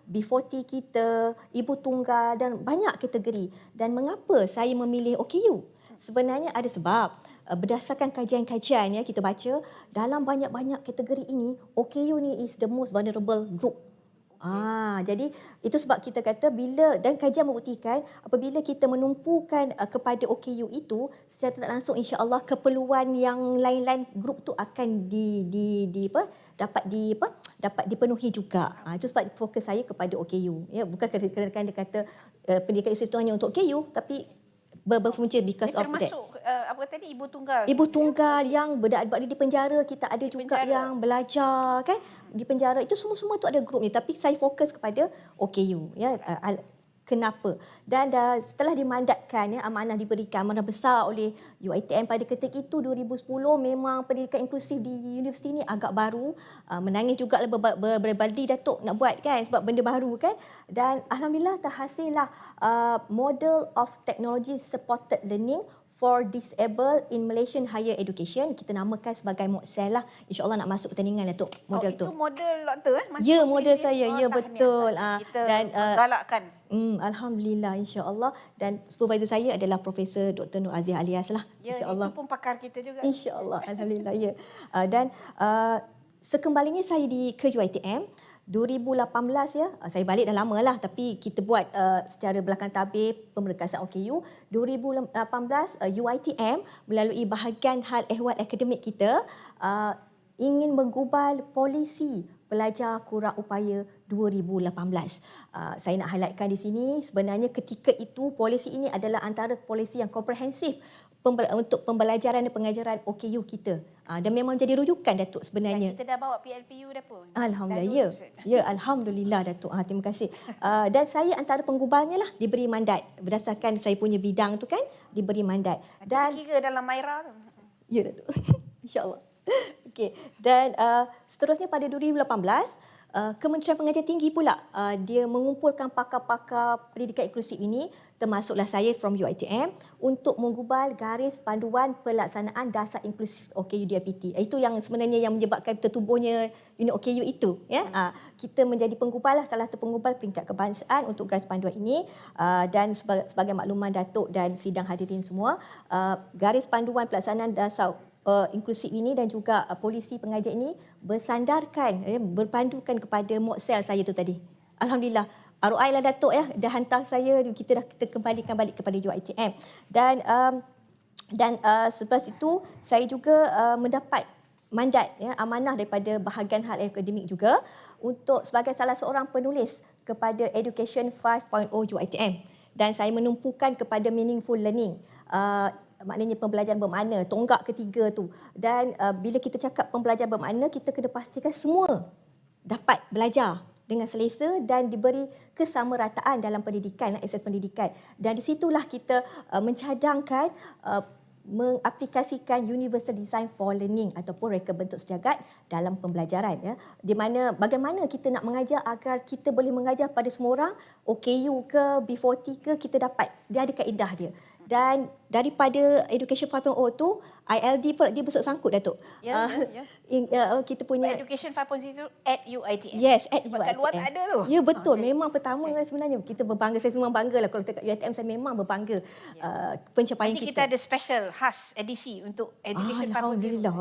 B40 kita, ibu tunggal dan banyak kategori. Dan mengapa saya memilih OKU? Sebenarnya ada sebab. berdasarkan kajian-kajian kita baca dalam banyak-banyak kategori ini OKU ni is the most vulnerable group. Jadi itu sebab kita kata dan kajian membuktikan apabila kita menumpukan kepada OKU itu secara tidak langsung insya-Allah keperluan yang lain-lain grup tu akan dapat dipenuhi juga. Itu sebab fokus saya kepada OKU. Ya, bukan kerana dia kata pendidikan Islam itu hanya untuk OKU, tapi berpunca because of that. Termasuk apa tadi ibu tunggal. Ibu tunggal yang berada di penjara, kita ada juga yang belajar kan di penjara. Itu semua tu ada grup ni, tapi saya fokus kepada OKU ya. Kenapa? Dan setelah dimandatkan amanah diberikan, amanah besar oleh UiTM pada ketika itu 2010, memang pendidikan inklusif di universiti ni agak baru. Menangis juga berbalik Datuk nak buat kan sebab benda baru kan. Dan alhamdulillah terhasillah model of technology supported learning for disabled in Malaysian higher education. Kita namakan sebagai MODSEL lah. InsyaAllah nak masuk pertandingan Datuk model tu. Itu model doktor Ya, model saya. Ya, betul. Kita Dan galakkan. Alhamdulillah insya-Allah, dan supervisor saya adalah Profesor Dr. Nur Aziz Alias lah. Ya, insya-Allah. itu pun pakar kita juga. Insya-Allah, alhamdulillah ya. Dan sekembalinya saya ke UiTM 2018 ya, saya balik dah lama lah, tapi kita buat secara belakang tabir pemerkasaan OKU. 2018 UiTM melalui bahagian hal ehwal akademik kita ingin menggubal polisi pelajar kurang upaya 2018. Saya nak highlightkan di sini, sebenarnya ketika itu polisi ini adalah antara polisi yang komprehensif untuk pembelajaran dan pengajaran OKU kita. Dan memang jadi rujukan Datuk sebenarnya. Dan kita dah bawa PLPU dah pun. Alhamdulillah. Ya, alhamdulillah Datuk. Terima kasih. Dan saya antara penggubalnya lah, diberi mandat berdasarkan saya punya bidang tu kan, diberi mandat. Dan kira dalam Maira tu. Ya Datuk. InsyaAllah. Okey. Dan seterusnya pada 2018 Kementerian Pengajian Tinggi pula dia mengumpulkan pakar-pakar pendidikan inklusif ini, termasuklah saya from UiTM, untuk menggubal garis panduan pelaksanaan dasar inklusif OKU DIPT. Itu yang sebenarnya yang menyebabkan tertubuhnya unit OKU itu ya. Kita menjadi penggubal lah, salah satu penggubal peringkat kebangsaan untuk garis panduan ini. Dan sebagai makluman Datuk dan sidang hadirin semua, garis panduan pelaksanaan dasar inklusif ini dan juga polisi pengajian ini bersandarkan, berpandukan kepada MODSEL saya tu tadi. Alhamdulillah, ROI lah Datuk ya, dah hantar saya, kita kembalikan balik kepada UiTM. Dan selepas itu saya juga mendapat mandat ya, amanah daripada bahagian hal akademik juga untuk sebagai salah seorang penulis kepada Education 5.0 UiTM. Dan saya menumpukan kepada meaningful learning. Maknanya pembelajaran bermakna, tonggak ketiga tu. Dan bila kita cakap pembelajaran bermakna, kita kena pastikan semua dapat belajar dengan selesa dan diberi kesamarataan dalam pendidikan, akses pendidikan. Dan di situlah kita mencadangkan mengaplikasikan Universal Design for Learning ataupun reka bentuk sejagat dalam pembelajaran ya. Di mana bagaimana kita nak mengajar agar kita boleh mengajar pada semua orang, OKU ke B40 ke, kita dapat, dia ada kaedah dia. Dan daripada Education 5.0 tu, ILD pula dia bersangkut Datuk. Ya. Kita punya Education 5.0 at UiTM. Yes, at Sebab UiTM. kat luar tak ada tu. Ya betul, memang pertama sebenarnya kita berbangga. Saya memang bangga lah kalau dekat UiTM, saya memang berbangga pencapaian Nanti kita. kita ada special khas edisi untuk Education 5.0. Alhamdulillah,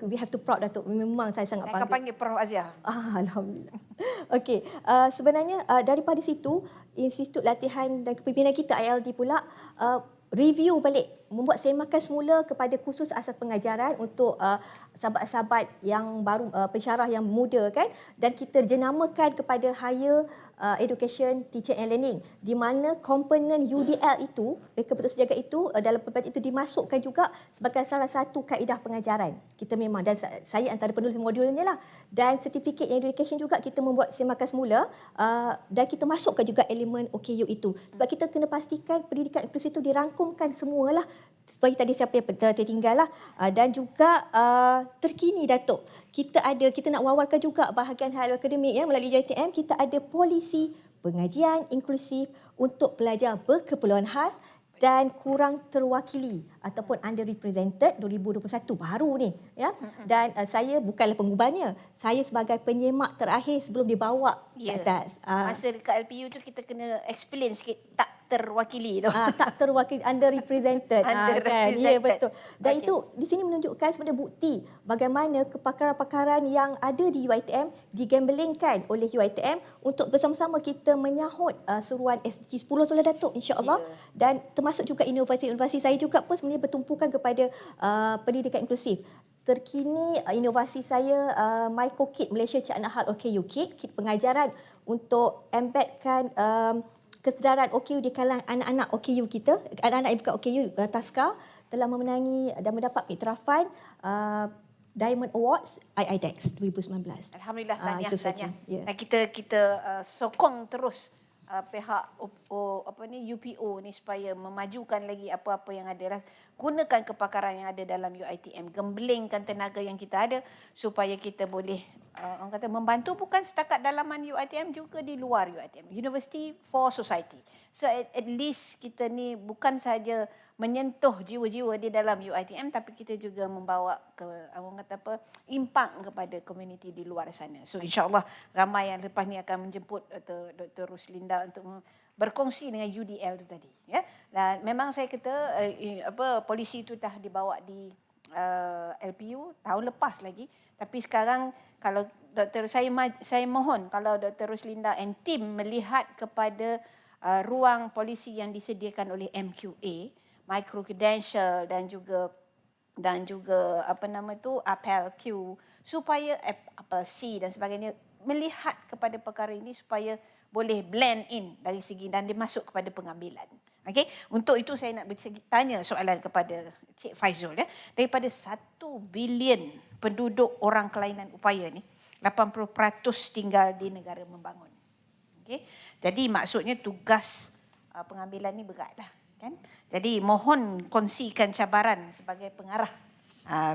we have to proud Datuk. Memang saya sangat Saya akan bangga. panggil Prof Azia. Alhamdulillah. Okey, sebenarnya daripada situ Institut Latihan dan Kepimpinan kita ILD pula review balik, membuat semakan semula kepada kursus asas pengajaran untuk sahabat-sahabat yang baru, pensyarah yang muda kan, dan kita jenamakan kepada Higher Education Teaching and Learning, di mana komponen UDL itu, reka bentuk sejagat itu, dalam pembelajaran itu dimasukkan juga sebagai salah satu kaedah pengajaran. Kita memang, dan saya antara penulis modulnya lah, dan sertifikat education juga kita membuat semakan semula, dan kita masukkan juga elemen OKU itu. Sebab kita kena pastikan pendidikan inklusif itu dirangkumkan semualah, seperti tadi siapa yang tertinggal lah. Dan juga terkini Datuk, kita nak wawarkan juga bahagian hal akademik ya, melalui UiTM kita ada polisi pengajian inklusif untuk pelajar berkeperluan khas dan kurang terwakili ataupun underrepresented 2021 baru ni ya. Dan saya bukanlah penggubalnya, saya sebagai penyemak terakhir sebelum dibawa ke atas. Masa dekat LPU tu kita kena explain sikit, tak terwakili tu. Tak terwakili, underrepresented. Kan? Ya, betul. Dan itu di sini menunjukkan sebenarnya bukti bagaimana kepakaran-pakaran yang ada di UiTM digambelingkan oleh UiTM untuk bersama-sama kita menyahut seruan SDG 10 tu lah Datuk, insya-Allah. Dan termasuk juga inovasi-inovasi saya juga pun sebenarnya bertumpukan kepada pendidikan inklusif. Terkini inovasi saya MyCoKit Malaysia Cik Anak Hal OKU Kit pengajaran untuk embedkan kesedaran OKU di kalangan anak-anak OKU kita, anak-anak yang bukan OKU Taska telah memenangi dan mendapat iktirafan Diamond Awards IIDEX 2019. Alhamdulillah, tahniah. Itu saja. Dan kita sokong terus pihak UPO ni supaya memajukan lagi apa-apa yang ada. Gunakan kepakaran yang ada dalam UiTM, gembelingkan tenaga yang kita ada supaya kita boleh orang kata membantu bukan setakat dalaman UiTM, juga di luar UiTM. University for Society. So at least kita ni bukan saja menyentuh jiwa-jiwa di dalam UiTM, tapi kita juga membawa ke orang kata impact kepada komuniti di luar sana. So insya-Allah ramai yang lepas ni akan menjemput Dr. Ruslinda untuk berkongsi dengan UDL tu tadi, ya. Dan memang saya kata polisi itu dah dibawa di LPU tahun lepas lagi, tapi sekarang kalau saya mohon kalau Dr. Ruslinda and team melihat kepada ruang polisi yang disediakan oleh MQA, micro credential dan juga Apel Q, supaya Apel C dan sebagainya, melihat kepada perkara ini supaya boleh blend in dari segi dan dimasuk kepada pengambilan. Okey, untuk itu saya nak tanya soalan kepada Cik Faizul, ya. Daripada 1 bilion penduduk orang kelainan upaya ni, 80% tinggal di negara membangun. Okey. Jadi maksudnya tugas pengambilan ni beratlah, kan? Jadi mohon kongsikan cabaran sebagai pengarah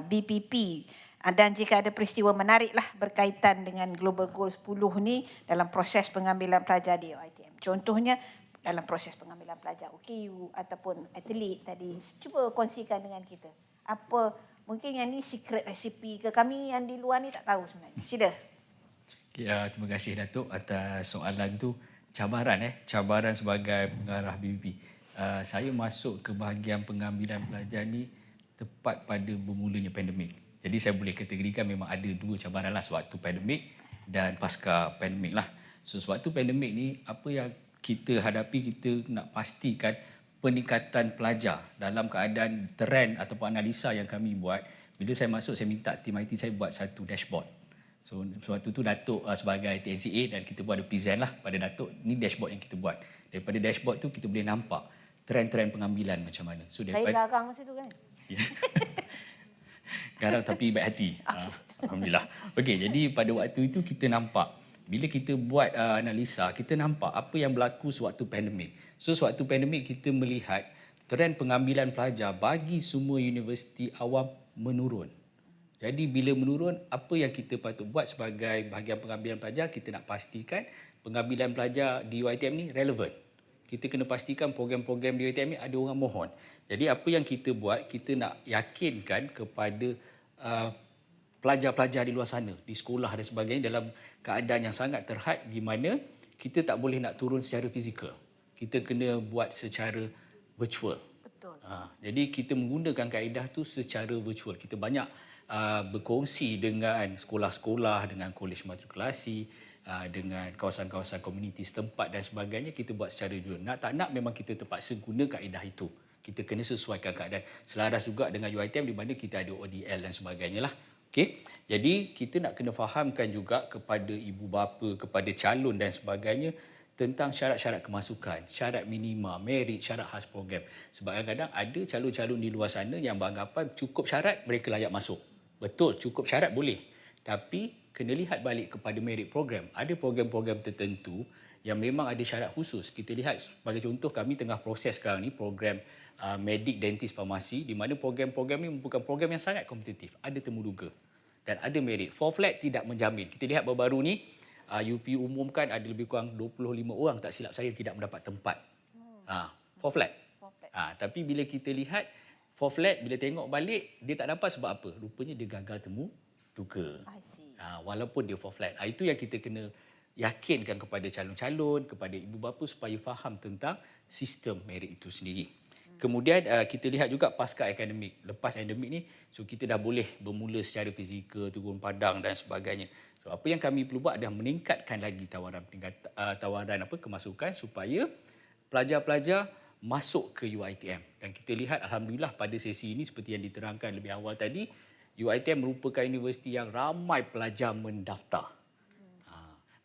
BPP. Dan jika ada peristiwa menariklah berkaitan dengan Global Goal 10 ni dalam proses pengambilan pelajar di UiTM. Contohnya dalam proses pengambilan pelajar OKU ataupun atlet tadi. Cuba kongsikan dengan kita. Apa mungkin yang ni secret recipe ke, kami yang di luar ni tak tahu sebenarnya. Sila. Terima kasih Datuk atas soalan tu. Cabaran sebagai pengarah BPP. Saya masuk ke bahagian pengambilan pelajar ni tepat pada bermulanya pandemik. Jadi saya boleh kategorikan memang ada 2 cabaran lah, sewaktu pandemik dan pasca pandemik lah. So sewaktu pandemik ni, apa yang kita hadapi, kita nak pastikan peningkatan pelajar dalam keadaan trend ataupun analisa yang kami buat. Bila saya masuk, saya minta tim IT saya buat satu dashboard. So sewaktu tu Datuk sebagai TNCA dan kita buat ada present lah pada Datuk, ni dashboard yang kita buat. Daripada dashboard tu kita boleh nampak trend-trend pengambilan macam mana. So saya garang masa tu kan? Garang tapi baik hati. Alhamdulillah. Okey, jadi pada waktu itu kita nampak, bila kita buat analisa, kita nampak apa yang berlaku sewaktu pandemik. So sewaktu pandemik kita melihat trend pengambilan pelajar bagi semua universiti awam menurun. Jadi bila menurun, apa yang kita patut buat sebagai bahagian pengambilan pelajar, kita nak pastikan pengambilan pelajar di UiTM ni relevan. Kita kena pastikan program-program di UiTM ni ada orang mohon. Jadi apa yang kita buat, kita nak yakinkan kepada pelajar-pelajar di luar sana, di sekolah dan sebagainya dalam keadaan yang sangat terhad di mana kita tak boleh nak turun secara fizikal. Kita kena buat secara virtual. Betul. Jadi kita menggunakan kaedah tu secara virtual. Kita banyak berkongsi dengan sekolah-sekolah, dengan kolej matrikulasi, dengan kawasan-kawasan komuniti setempat dan sebagainya. Kita buat secara virtual. Nak tak nak memang kita terpaksa guna kaedah itu. Kita kena sesuaikan keadaan. Selaras juga dengan UiTM di mana kita ada ODL dan sebagainya lah. Okey. Jadi kita nak kena fahamkan juga kepada ibu bapa, kepada calon dan sebagainya tentang syarat-syarat kemasukan, syarat minima, merit, syarat khas program. Sebab kadang-kadang ada calon-calon di luar sana yang beranggapan cukup syarat mereka layak masuk. Betul, cukup syarat boleh. Tapi kena lihat balik kepada merit program. Ada program-program tertentu yang memang ada syarat khusus. Kita lihat sebagai contoh, kami tengah proses sekarang ni program medik, dentis, farmasi, di mana program-program ini merupakan program yang sangat kompetitif. Ada temuduga dan ada merit. For flat tidak menjamin. Kita lihat baru-baru ni UP umumkan ada lebih kurang 25 orang tak silap saya tidak mendapat tempat. For flat. Tapi bila kita lihat for flat, bila tengok balik dia tak dapat sebab apa? Rupanya dia gagal temuduga. Walaupun dia for flat. Itu yang kita kena yakinkan kepada calon-calon, kepada ibu bapa supaya faham tentang sistem merit itu sendiri. Kemudian kita lihat juga pasca akademik. Lepas akademik ni, so kita dah boleh bermula secara fizikal, turun padang dan sebagainya. So apa yang kami perlu buat adalah meningkatkan lagi tawaran kemasukan supaya pelajar-pelajar masuk ke UiTM. Dan kita lihat alhamdulillah pada sesi ini seperti yang diterangkan lebih awal tadi, UiTM merupakan universiti yang ramai pelajar mendaftar.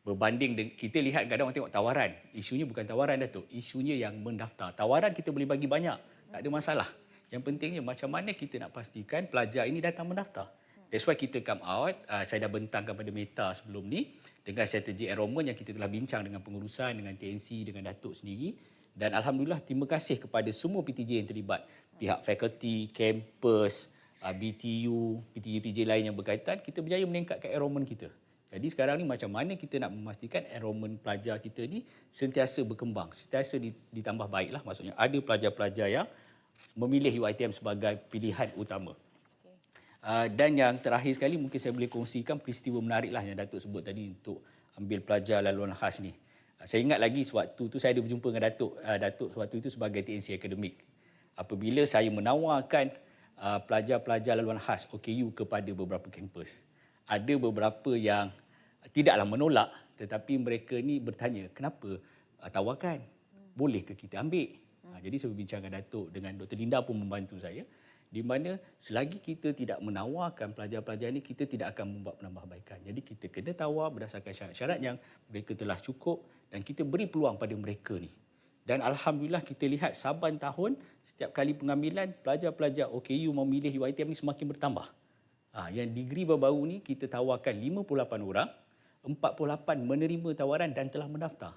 Berbanding kita lihat kadang orang tengok tawaran. Isunya bukan tawaran Datuk, isunya yang mendaftar. Tawaran kita boleh bagi banyak, tak ada masalah. Yang pentingnya macam mana kita nak pastikan pelajar ini datang mendaftar. That's why kita come out, saya dah bentangkan pada Meta sebelum ni dengan strategi enrollment yang kita telah bincang dengan pengurusan, dengan TNC, dengan Datuk sendiri. Dan alhamdulillah terima kasih kepada semua PTJ yang terlibat. Pihak fakulti, kampus, BTU, PTJ lain yang berkaitan, kita berjaya meningkatkan enrollment kita. Jadi sekarang ni macam mana kita nak memastikan enrollment pelajar kita ni sentiasa berkembang, sentiasa ditambah baiklah, maksudnya ada pelajar-pelajar yang memilih UiTM sebagai pilihan utama. Dan yang terakhir sekali mungkin saya boleh kongsikan peristiwa menariklah yang Datuk sebut tadi untuk ambil pelajar laluan khas ni. Saya ingat lagi sewaktu tu saya ada berjumpa dengan Datuk sewaktu itu sebagai TNC akademik. Apabila saya menawarkan pelajar-pelajar laluan khas OKU kepada beberapa kampus. Ada beberapa yang tidaklah menolak tetapi mereka ni bertanya, kenapa tawarkan? Boleh ke kita ambil? Jadi saya berbincang dengan Datuk, dengan Dr. Linda pun membantu saya. Di mana selagi kita tidak menawarkan pelajar-pelajar ni, kita tidak akan membuat penambahbaikan. Jadi kita kena tawar berdasarkan syarat-syarat yang mereka telah cukup dan kita beri peluang pada mereka ni. Dan alhamdulillah kita lihat saban tahun setiap kali pengambilan pelajar-pelajar OKU memilih UiTM ni semakin bertambah. Yang degree baru-baru ni kita tawarkan 58 orang, 48 menerima tawaran dan telah mendaftar.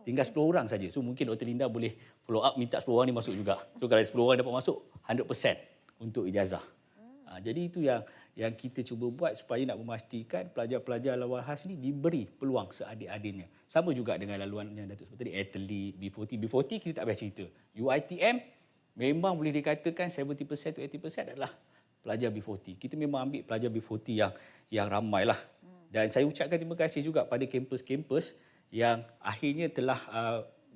Tinggal 10 orang saja. So mungkin Dr. Linda boleh follow up minta 10 orang ni masuk juga. So kalau 10 orang dapat masuk 100% untuk ijazah. Jadi itu yang kita cuba buat supaya nak memastikan pelajar-pelajar laluan khas ni diberi peluang seadil-adilnya. Sama juga dengan laluan yang Datuk sebut tadi, atlet, B40. B40 kita tak payah cerita. UiTM memang boleh dikatakan 70% to 80% adalah pelajar B40. Kita memang ambil pelajar B40 yang ramai lah. Dan saya ucapkan terima kasih juga pada kampus-kampus yang akhirnya telah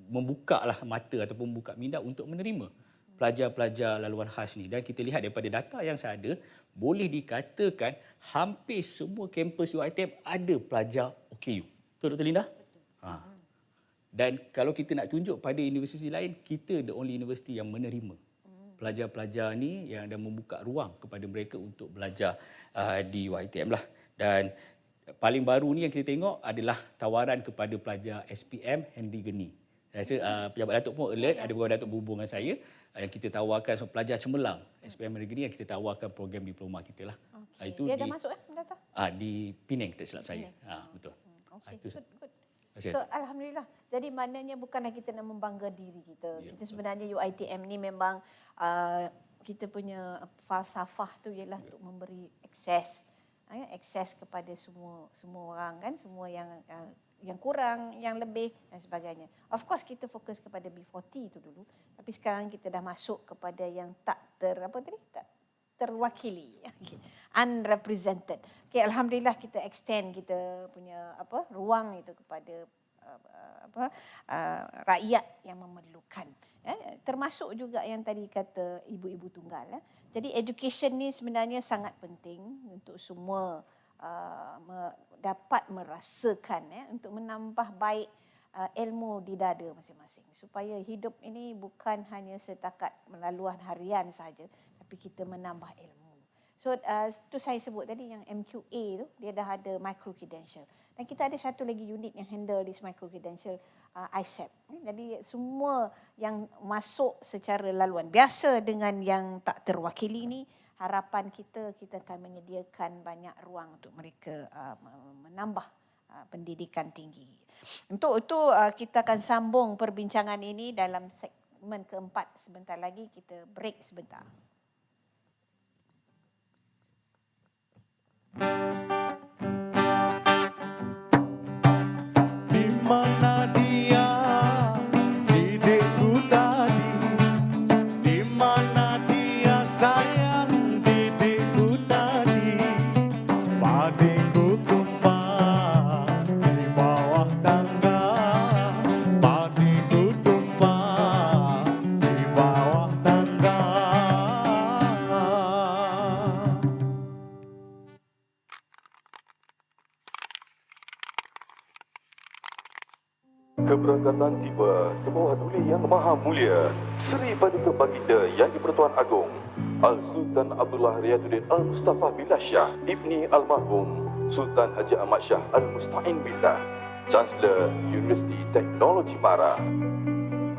membuka lah mata ataupun membuka minda untuk menerima pelajar-pelajar laluan khas ni. Dan kita lihat daripada data yang saya ada, boleh dikatakan hampir semua kampus UiTM ada pelajar OKU. Betul Dr. Linda? Dan kalau kita nak tunjuk pada universiti lain, kita the only university yang menerima pelajar-pelajar ni yang ada membuka ruang kepada mereka untuk belajar di UiTM lah. Dan paling baru ni yang kita tengok adalah tawaran kepada pelajar SPM Henry Geni. Saya rasa pejabat Datuk pun alert, ada beberapa Datuk berhubung dengan saya yang kita tawarkan pelajar cemerlang SPM Henry Geni yang kita tawarkan program diploma kita lah. Itu Dia dah masuk mendaftar? Di Penang tak silap saya. Betul. Itu good. So alhamdulillah. Jadi maknanya bukanlah kita nak membangga diri kita. Kita sebenarnya UiTM ni memang kita punya falsafah tu ialah untuk memberi akses kepada semua orang kan, semua yang kurang, yang lebih dan sebagainya. Of course kita fokus kepada B40 itu dulu, tapi sekarang kita dah masuk kepada yang tak terwakili, unrepresented. Okay, alhamdulillah kita extend kita punya ruang itu kepada rakyat yang memerlukan. Termasuk juga yang tadi kata ibu-ibu tunggal. Jadi education ni sebenarnya sangat penting untuk semua dapat merasakan untuk menambah baik ilmu di dada masing-masing supaya hidup ini bukan hanya setakat melaluan harian saja, tapi kita menambah ilmu. So tu saya sebut tadi yang MQA tu dia dah ada micro credential. Dan kita ada satu lagi unit yang handle this micro credential, ICEP. Jadi semua yang masuk secara laluan biasa dengan yang tak terwakili ni, harapan kita akan menyediakan banyak ruang untuk mereka menambah pendidikan tinggi. Untuk itu kita akan sambung perbincangan ini dalam segmen keempat sebentar lagi. Kita break sebentar. Di mana dia didikku tadi, di mana dia sayang didikku tadi, padiku tumpah di bawah keberangkatan tiba di bawah duli yang maha mulia Seri Paduka Baginda Yang di-Pertuan Agong Al-Sultan Abdullah Riyaduddin Al-Mustafa Billah Shah Ibni Almarhum Sultan Haji Ahmad Shah Al-Musta'in Billah, Chancellor Universiti Teknologi Mara.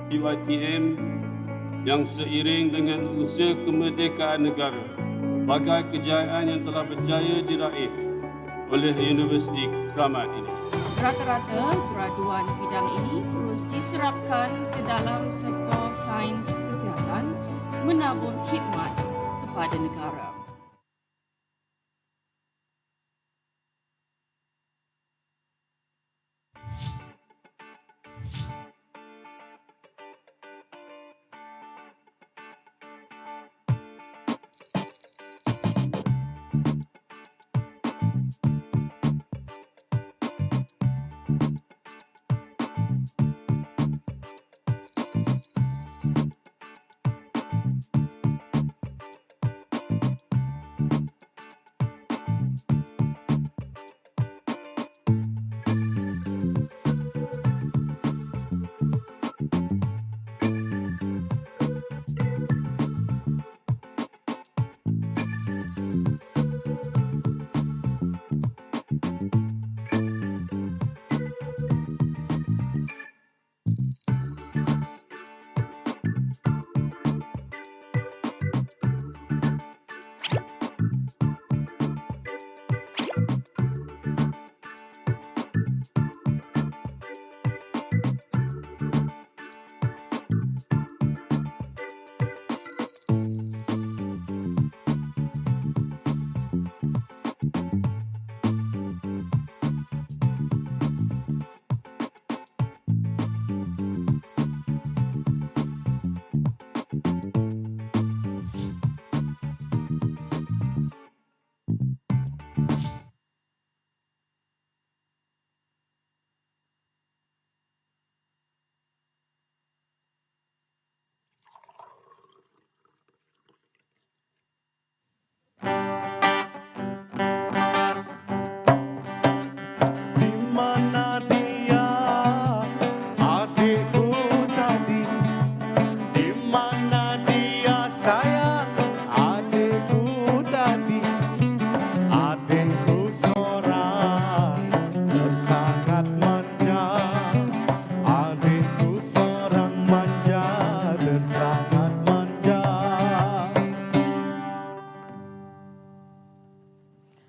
UiTM yang seiring dengan usia kemerdekaan negara, bagai kejayaan yang telah berjaya diraih oleh Universiti Keramat ini. Rata-rata graduan bidang ini terus diserapkan ke dalam sektor sains kesihatan, menabur khidmat kepada negara.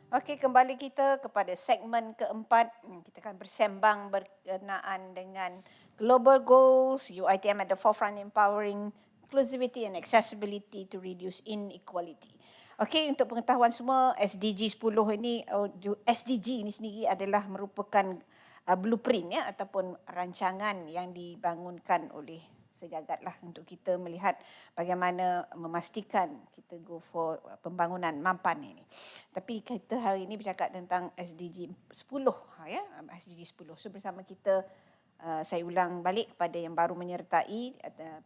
Okey, kembali kita kepada segmen keempat. Kita akan bersembang berkenaan dengan Global Goals, UiTM at the forefront empowering inclusivity and accessibility to reduce inequality. Okey, untuk pengetahuan semua, SDG 10 ini, SDG ini sendiri adalah merupakan blueprint ya, ataupun rancangan yang dibangunkan oleh sejagat lah untuk kita melihat bagaimana memastikan kita go for pembangunan mampan ini. Tapi kita hari ini bercakap tentang SDG 10 ya, SDG 10. So bersama kita saya ulang balik kepada yang baru menyertai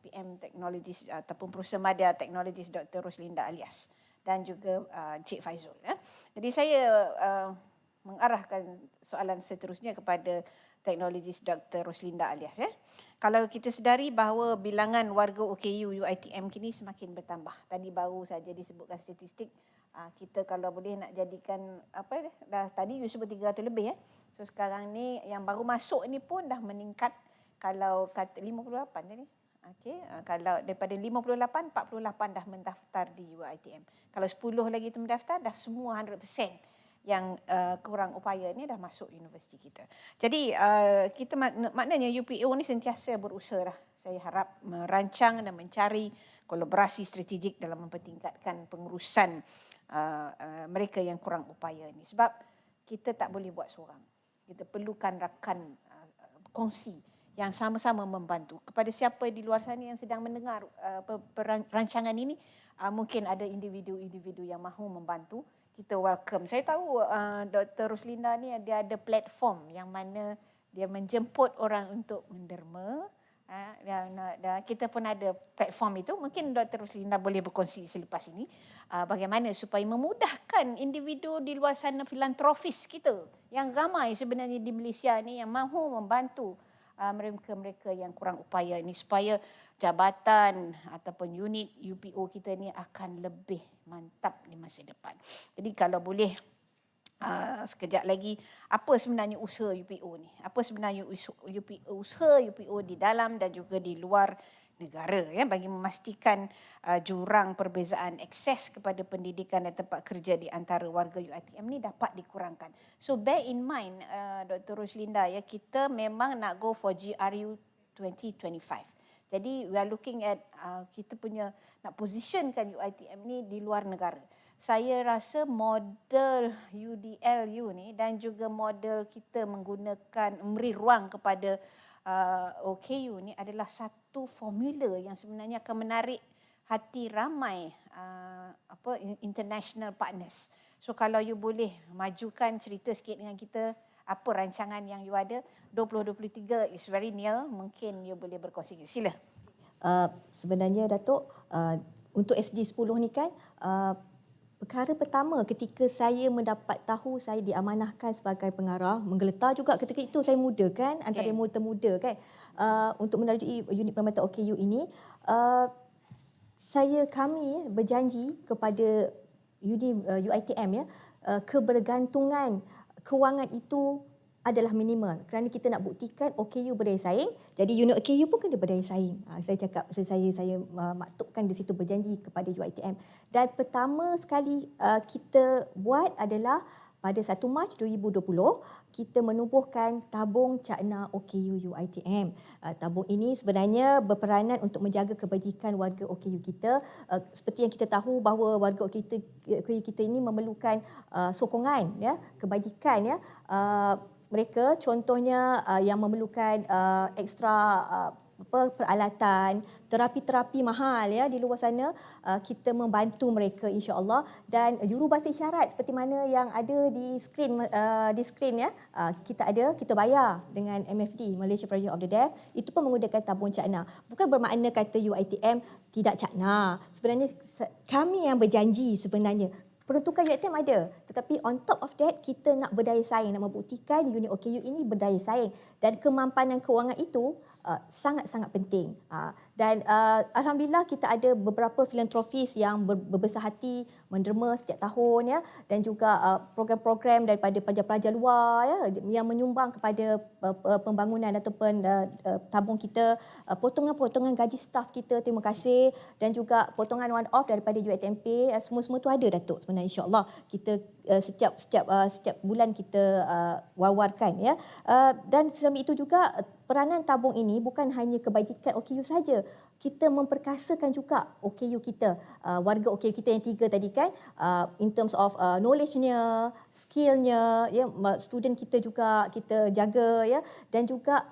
PM Technologies ataupun Perusahaan Madya Technologies Dr. Roslinda Alias dan juga Cik Faizul ya. Jadi saya mengarahkan soalan seterusnya kepada Teknologis Dr. Roslinda Alias ya. Kalau kita sedari bahawa bilangan warga OKU UiTM kini semakin bertambah. Tadi baru saja disebutkan statistik, kita kalau boleh nak jadikan apa dah tadi you sebut 300 lebih ya. So sekarang ni yang baru masuk ni pun dah meningkat, kalau kata 58 tadi. Okey, kalau daripada 58, 48 dah mendaftar di UiTM. Kalau 10 lagi tu mendaftar, dah semua 100% yang kurang upaya ni dah masuk universiti kita. Jadi kita maknanya UPO ni sentiasa berusaha lah. Saya harap merancang dan mencari kolaborasi strategik dalam mempertingkatkan pengurusan mereka yang kurang upaya ni. Sebab kita tak boleh buat seorang. Kita perlukan rakan kongsi yang sama-sama membantu. Kepada siapa di luar sana yang sedang mendengar rancangan ini, mungkin ada individu-individu yang mahu membantu, kita welcome. Saya tahu Dr. Roslinda ni dia ada platform yang mana dia menjemput orang untuk menderma. Dan kita pun ada platform itu. Mungkin Dr. Roslinda boleh berkongsi selepas ini bagaimana supaya memudahkan individu di luar sana, filantropis kita yang ramai sebenarnya di Malaysia ni yang mahu membantu mereka-mereka yang kurang upaya ini supaya jabatan ataupun unit UPO kita ni akan lebih mantap di masa depan. Jadi kalau boleh sekejap lagi, apa sebenarnya usaha UPO ni? Apa sebenarnya usaha UPO di dalam dan juga di luar negara, ya, bagi memastikan jurang perbezaan akses kepada pendidikan dan tempat kerja di antara warga UiTM ni dapat dikurangkan. So bear in mind, Dr. Roslinda, ya, kita memang nak go for GRU 2025. Jadi we are looking at kita punya nak positionkan UiTM ni di luar negara. Saya rasa model UDLU ni dan juga model kita menggunakan memberi ruang kepada OKU ni adalah satu formula yang sebenarnya akan menarik hati ramai international partners. So kalau you boleh majukan cerita sikit dengan kita, apa rancangan yang you ada, 2023 is very near, mungkin you boleh berkongsi. Sila. Sebenarnya Datuk, untuk SG10 ni kan, perkara pertama ketika saya mendapat tahu saya diamanahkan sebagai pengarah, menggeletar juga ketika itu saya muda kan, antara yang muda-muda kan, untuk menerjui unit perkhidmatan OKU ini, kami berjanji kepada UiTM, ya, kebergantungan kewangan itu adalah minimal kerana kita nak buktikan OKU berdaya saing. Jadi unit OKU pun kena berdaya saing. Saya cakap, saya maktubkan di situ berjanji kepada UiTM. Dan pertama sekali kita buat adalah pada 1 Mac 2020 kita menubuhkan tabung cakna OKU UiTM. Tabung ini sebenarnya berperanan untuk menjaga kebajikan warga OKU kita. Seperti yang kita tahu bahawa warga OKU kita ini memerlukan sokongan, ya, kebajikan, ya. Mereka contohnya yang memerlukan ekstra peralatan, terapi-terapi mahal, ya, di luar sana, kita membantu mereka insya-Allah. Dan jurubahasa isyarat seperti mana yang ada di skrin, ya, kita bayar dengan MFD, Malaysia Federation of the Deaf, itu pun menggunakan tabung cakna. Bukan bermakna kata UiTM tidak cakna. Sebenarnya kami yang berjanji sebenarnya. Peruntukan UiTM ada, tetapi on top of that kita nak berdaya saing, nak membuktikan unit OKU ini berdaya saing, dan kemampanan kewangan itu sangat-sangat penting. Dan alhamdulillah kita ada beberapa filantropis yang berbesar hati menderma setiap tahun, ya, dan juga program-program daripada pelajar-pelajar luar, ya, yang menyumbang kepada pembangunan ataupun tabung kita, potongan-potongan gaji staf kita, terima kasih, dan juga potongan one off daripada UiTMP, semua-semua tu ada, Datuk, sebenarnya insya-Allah kita setiap bulan kita wawarkan, ya. Dan selain itu juga peranan tabung ini bukan hanya kebajikan OKU saja. Kita memperkasakan juga OKU kita, warga OKU kita yang 3 tadi kan, in terms of knowledge-nya, skill-nya, ya, student kita juga kita jaga, ya, dan juga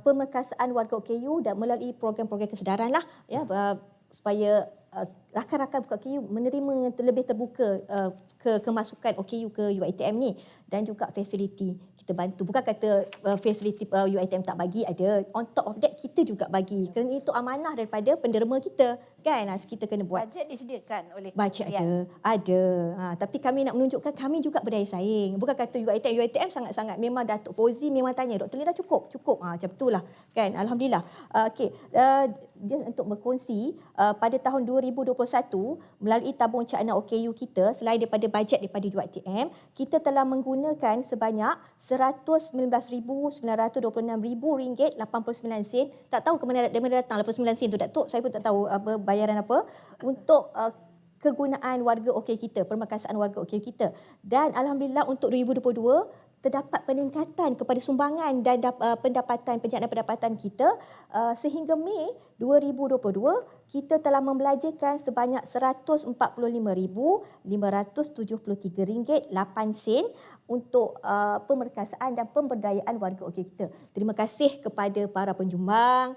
pemerkasaan warga OKU dan melalui program-program kesedaran lah, ya, supaya rakan-rakan OKU menerima lebih terbuka kemasukan OKU ke UiTM ni, dan juga fasiliti kita bantu. Bukan kata fasiliti UiTM tak bagi, ada. On top of that kita juga bagi. Kerana itu amanah daripada penderma kita kan. Kita kena buat. Bajet disediakan oleh bajet ada. Tapi kami nak menunjukkan kami juga berdaya saing. Bukan kata UiTM sangat-sangat. Memang Datuk Fauzi memang tanya, Dr. Lina cukup. Macam itulah kan. Alhamdulillah. Okey. Dia untuk berkongsi pada tahun 2021 melalui tabung cakna OKU kita, selain daripada bajet daripada UiTM, kita telah menggunakan sebanyak RM926,926.89. Tak tahu dari mana datang 89 sen tu, Datuk. Saya pun tak tahu bayaran apa untuk kegunaan warga OKU kita, permakasaan warga OKU kita. Dan alhamdulillah untuk 2022 terdapat peningkatan kepada sumbangan dan pendapatan kita sehingga Mei 2022 kita telah membelajarkan sebanyak RM145,573.08 untuk pemerkasaan dan pemberdayaan warga OKU kita. Terima kasih kepada para penjumbang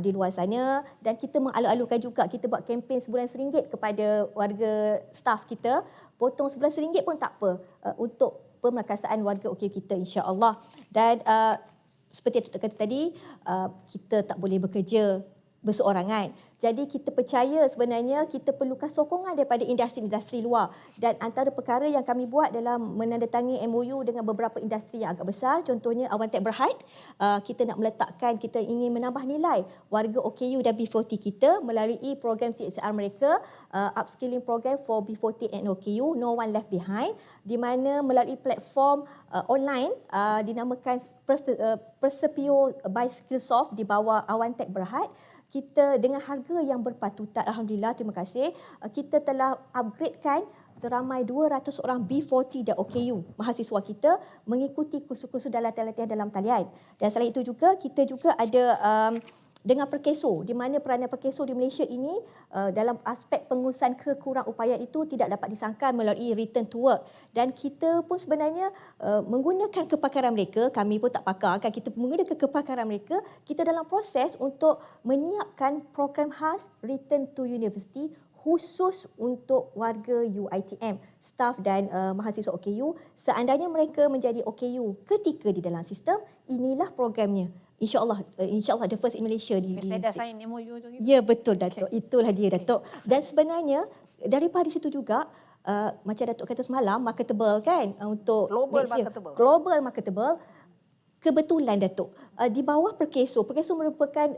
di luar sana, dan kita mengalur-alurkan juga, kita buat kempen sebulan RM1 kepada warga staf kita, potong sebulan RM1 pun tak apa, untuk pemerkasaan warga OKU kita insya-Allah. Dan seperti yang Datuk kata tadi, kita tak boleh bekerja berseorangan. Jadi kita percaya sebenarnya kita perlukan sokongan daripada industri-industri luar. Dan antara perkara yang kami buat dalam menandatangani MOU dengan beberapa industri yang agak besar, contohnya Awantech Berhad, kita nak meletakkan, kita ingin menambah nilai warga OKU dan B40 kita melalui program CSR mereka, upskilling program for B40 and OKU, No One Left Behind, di mana melalui platform online dinamakan Persepio by Skillsoft di bawah Awantech Berhad. Kita dengan harga yang berpatutan, alhamdulillah, terima kasih, kita telah upgradekan seramai 200 orang B40 dan OKU mahasiswa kita mengikuti kursus-kursus dan latihan-latihan dalam talian. Dan selain itu juga kita juga ada dengan Perkeso, di mana peranan Perkeso di Malaysia ini dalam aspek pengurusan kekurang upayaan itu tidak dapat disangkal melalui return to work. Dan kita pun sebenarnya menggunakan kepakaran mereka, kami pun tak pakar, kan, kita menggunakan kepakaran mereka, kita dalam proses untuk menyiapkan program khas return to university khusus untuk warga UiTM, staf dan mahasiswa OKU. Seandainya mereka menjadi OKU ketika di dalam sistem, inilah programnya. InsyaAllah the first in Malaysia. Saya dah sign MOU tu. Ya, betul Datuk. Itulah dia Datuk. Dan sebenarnya daripada situ juga macam Datuk kata semalam, marketable kan, untuk Global next year. marketable. Global marketable. Kebetulan Datuk, di bawah Perkeso merupakan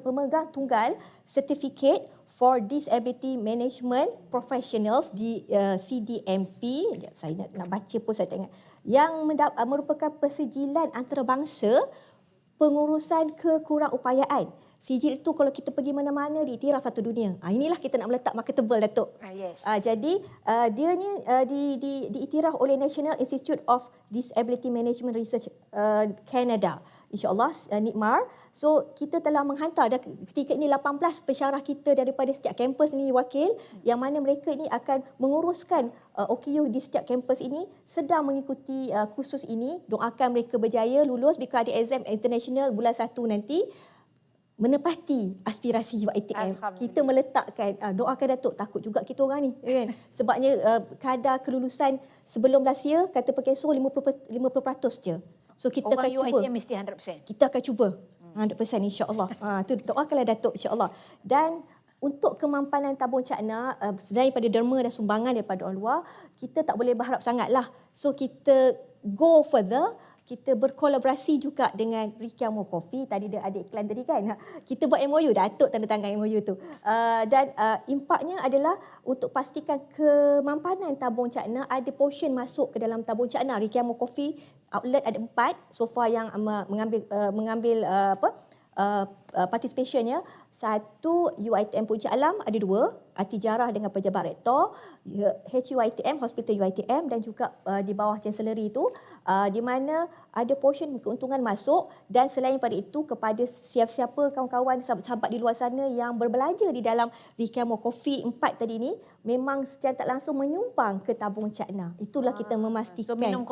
pemegang tunggal certificate for disability management professionals di CDMP. Saya nak baca pun saya tak ingat. Yang merupakan persijilan antarabangsa pengurusan kekurangupayaan. Sijil itu kalau kita pergi mana-mana diiktiraf satu dunia. Inilah kita nak meletak marketable Datuk. Yes. Jadi dia ni diiktiraf oleh National Institute of Disability Management Research Canada. InsyaAllah NICMAR. So kita telah menghantar ketika ini 18 pensyarah kita daripada setiap kampus ini wakil, yang mana mereka ini akan menguruskan OKU di setiap kampus ini, sedang mengikuti kursus ini. Doakan mereka berjaya lulus because ada exam international bulan 1 nanti, menepati aspirasi UiTM. Kita meletakkan, doakan Datuk, takut juga kita orang ni kan. Sebabnya kadar kelulusan sebelum last year kata Perkeso 50% je. So kita orang akan cuba. UiTM mesti 100%. Kita akan cuba 100% insya-Allah. Tu doakanlah Datuk insya-Allah. Dan untuk kemampanan tabung cakna selain daripada derma dan sumbangan daripada orang luar, kita tak boleh berharap sangatlah. So kita go further. Kita berkolaborasi juga dengan Rikiamo Coffee. Tadi ada iklan tadi kan. Kita buat MOU, Datuk tanda tangan MOU tu. Dan impaknya adalah untuk pastikan kemampanan tabung cakna, ada portion masuk ke dalam tabung cakna. Rikiamo Coffee outlet ada 4 so far yang mengambil participationnya. 1 UiTM Puncak Alam ada 2, Tijarah dengan pejabat rektor, HUiTM, Hospital UiTM, dan juga di bawah chancellery itu, di mana ada portion keuntungan masuk. Dan selain pada itu, kepada siapa kawan-kawan sahabat-sahabat di luar sana yang berbelanja di dalam Rikiamo Coffee 4 tadi ni, memang secara tak langsung menyumbang ke tabung cakna. Itulah kita memastikan. So minum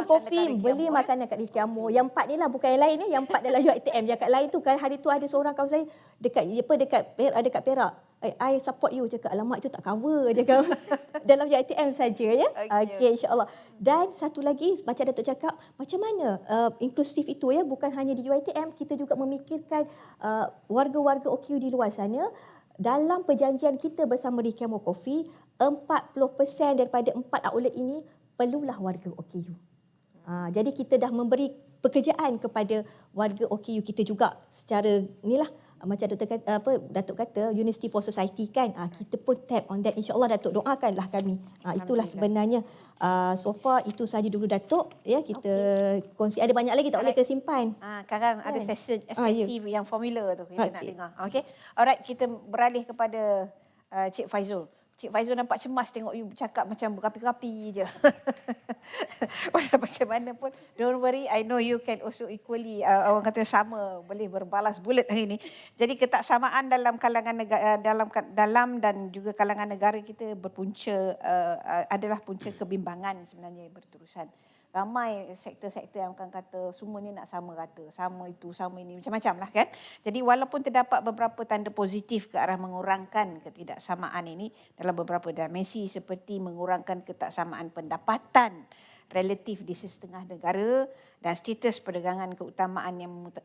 kopi, beli makanan kat Rikiamo. Yang 4 ni lah, bukan yang lain ni. Yang 4 dalam UiTM. Yang kat lain tu kan, hari tu ada seorang kawan saya dekat Perak. I support you, cakap alamak itu tak cover je kan. Dalam UiTM saja ya. Okey, insya-Allah. Dan satu lagi macam Datuk cakap, macam mana inklusif itu ya, bukan hanya di UiTM, kita juga memikirkan warga-warga OKU di luar sana. Dalam perjanjian kita bersama Rikiamo Coffee, 40% daripada 4 outlet ini perlulah warga OKU. Jadi kita dah memberi pekerjaan kepada warga OKU kita juga secara inilah, macam Datuk kata University for Society kan, kita pun tap on that, insya-Allah Datuk, doakanlah kami. Itulah sebenarnya so far itu saja dulu Datuk ya, kita kongsi. Ada banyak lagi tak boleh kita simpan. Sekarang ada sesi yang formula tu kita nak dengar. Okey. Alright, kita beralih kepada Cik Faizul. Cik Faizul nampak cemas tengok you bercakap macam berapi-api je. Bagaimanapun, don't worry, I know you can also equally, orang kata sama, boleh berbalas bulat hari ini. Jadi ketaksamaan dalam kalangan negara, dalam dan juga kalangan negara kita berpunca, adalah punca kebimbangan sebenarnya berterusan. Ramai sektor-sektor yang akan kata semuanya nak sama rata, sama itu, sama ini, macam-macam lah kan. Jadi walaupun terdapat beberapa tanda positif ke arah mengurangkan ketidaksamaan ini dalam beberapa dimensi, seperti mengurangkan ketaksamaan pendapatan relatif di setengah negara dan status perdagangan keutamaan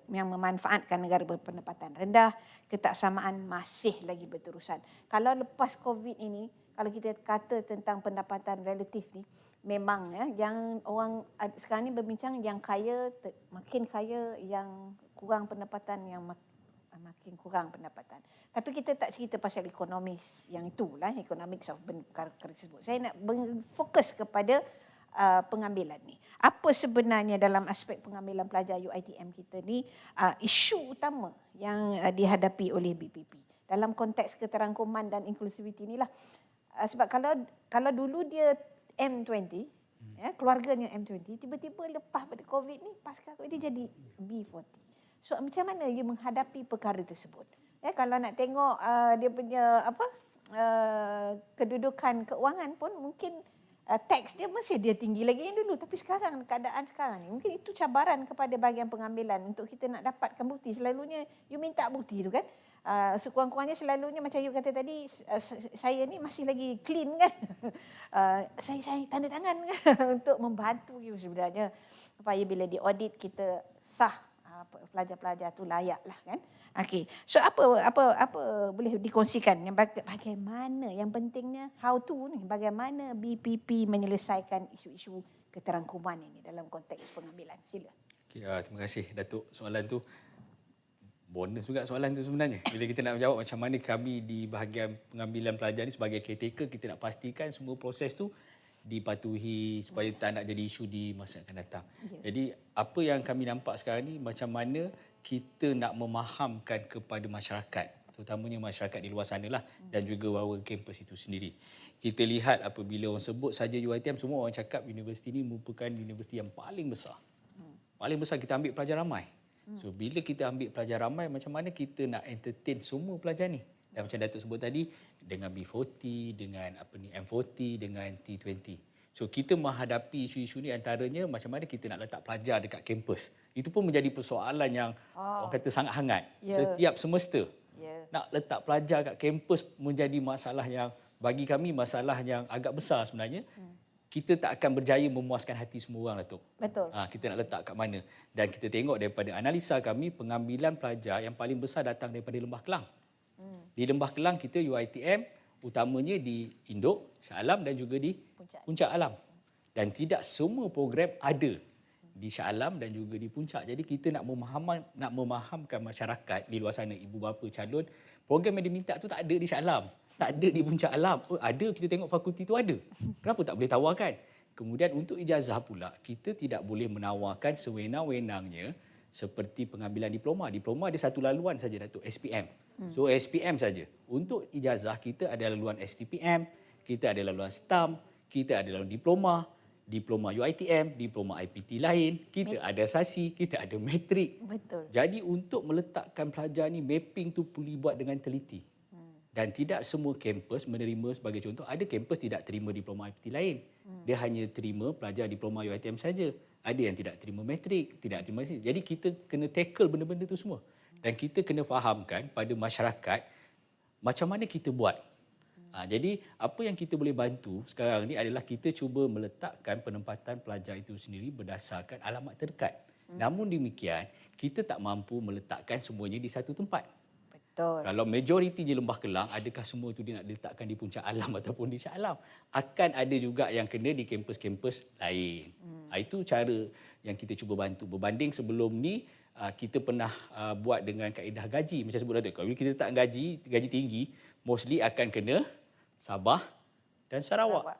yang memanfaatkan negara berpendapatan rendah, ketaksamaan masih lagi berterusan. Kalau lepas COVID ini, kalau kita kata tentang pendapatan relatif ni, memang yang orang sekarang ni berbincang yang kaya makin kaya, yang kurang pendapatan yang makin kurang pendapatan. Tapi kita tak cerita pasal ekonomis yang itulah, economics of perkara tersebut. Saya nak fokus kepada pengambilan ni. Apa sebenarnya dalam aspek pengambilan pelajar UiTM kita ni isu utama yang dihadapi oleh BPP dalam konteks keterangkuman dan inklusiviti inilah. Sebab kalau dulu dia M20, keluarganya M20, tiba-tiba lepas pada COVID ni, pasca COVID dia jadi B40. So macam mana dia menghadapi perkara tersebut? Kalau nak tengok dia punya kedudukan keuangan pun mungkin tax dia masih dia tinggi lagi yang dulu. Tapi sekarang, keadaan sekarang ni, mungkin itu cabaran kepada bahagian pengambilan untuk kita nak dapatkan bukti. Selalunya you minta bukti tu kan. Sekurang-kurangnya selalunya macam you kata tadi, saya ni masih lagi clean kan. Saya tanda tangan kan untuk membantu you sebenarnya. Supaya bila di audit kita sah, pelajar-pelajar tu layak lah kan. Okey. So apa boleh dikongsikan yang bagaimana yang pentingnya how to ni, bagaimana BPP menyelesaikan isu-isu keterangkuman ini dalam konteks pengambilan. Sila. Okay, terima kasih Datuk. Soalan tu bonus juga soalan tu sebenarnya. Bila kita nak menjawab macam mana kami di bahagian pengambilan pelajar ni sebagai caretaker, kita nak pastikan semua proses tu dipatuhi supaya tak nak jadi isu di masa akan datang. Jadi apa yang kami nampak sekarang ni, macam mana kita nak memahamkan kepada masyarakat, terutamanya masyarakat di luar sana lah, dan juga warga kampus itu sendiri. Kita lihat apabila orang sebut saja UiTM, semua orang cakap universiti ini merupakan universiti yang paling besar. Paling besar, kita ambil pelajar ramai. So bila kita ambil pelajar ramai, macam mana kita nak entertain semua pelajar ni? Dan macam Datuk sebut tadi, dengan B40, dengan M40, dengan T20. So kita menghadapi isu-isu ni antaranya macam mana kita nak letak pelajar dekat kampus. Itu pun menjadi persoalan yang orang kata sangat hangat. Setiap semester nak letak pelajar kat kampus menjadi masalah yang bagi kami masalah yang agak besar sebenarnya. Kita tak akan berjaya memuaskan hati semua orang, Datuk. Betul. Kita nak letak kat mana. Dan kita tengok daripada analisa kami, pengambilan pelajar yang paling besar datang daripada Lembah Kelang. Di Lembah Kelang kita UiTM utamanya di Induk, Shah Alam dan juga di Puncak Alam. Dan tidak semua program ada di Shah Alam dan juga di Puncak. Jadi kita nak memahamkan masyarakat di luar sana, ibu bapa calon, program yang diminta tu tak ada di Shah Alam. Tak ada di Puncak Alam. Oh, ada, kita tengok fakulti tu ada. Kenapa tak boleh tawarkan? Kemudian untuk ijazah pula, kita tidak boleh menawarkan sewenang-wenangnya seperti pengambilan diploma. Diploma ada satu laluan saja, Datuk, SPM. So SPM saja. Untuk ijazah kita ada laluan STPM, kita ada laluan STAM, kita ada laluan diploma UiTM, diploma IPT lain, kita ada SASI, kita ada matrik. Betul. Jadi untuk meletakkan pelajar ni, mapping tu perlu buat dengan teliti. Dan tidak semua kampus menerima, sebagai contoh, ada kampus tidak terima diploma IPT lain. Dia hanya terima pelajar diploma UiTM saja. Ada yang tidak terima matrik, tidak terima SASI. Jadi kita kena tackle benda-benda tu semua. Dan kita kena fahamkan pada masyarakat macam mana kita buat. Jadi apa yang kita boleh bantu sekarang ni adalah kita cuba meletakkan penempatan pelajar itu sendiri berdasarkan alamat terdekat. Namun demikian, kita tak mampu meletakkan semuanya di satu tempat. Betul. Kalau majoriti di Lembah Kelang, adakah semua itu dia nak diletakkan di Puncak Alam ataupun di Shah Alam? Akan ada juga yang kena di kampus-kampus lain. Itu cara yang kita cuba bantu. Berbanding sebelum ni, kita pernah buat dengan kaedah gaji. Macam sebut Datuk, kalau kita letak gaji tinggi, mostly akan kena Sabah dan Sarawak.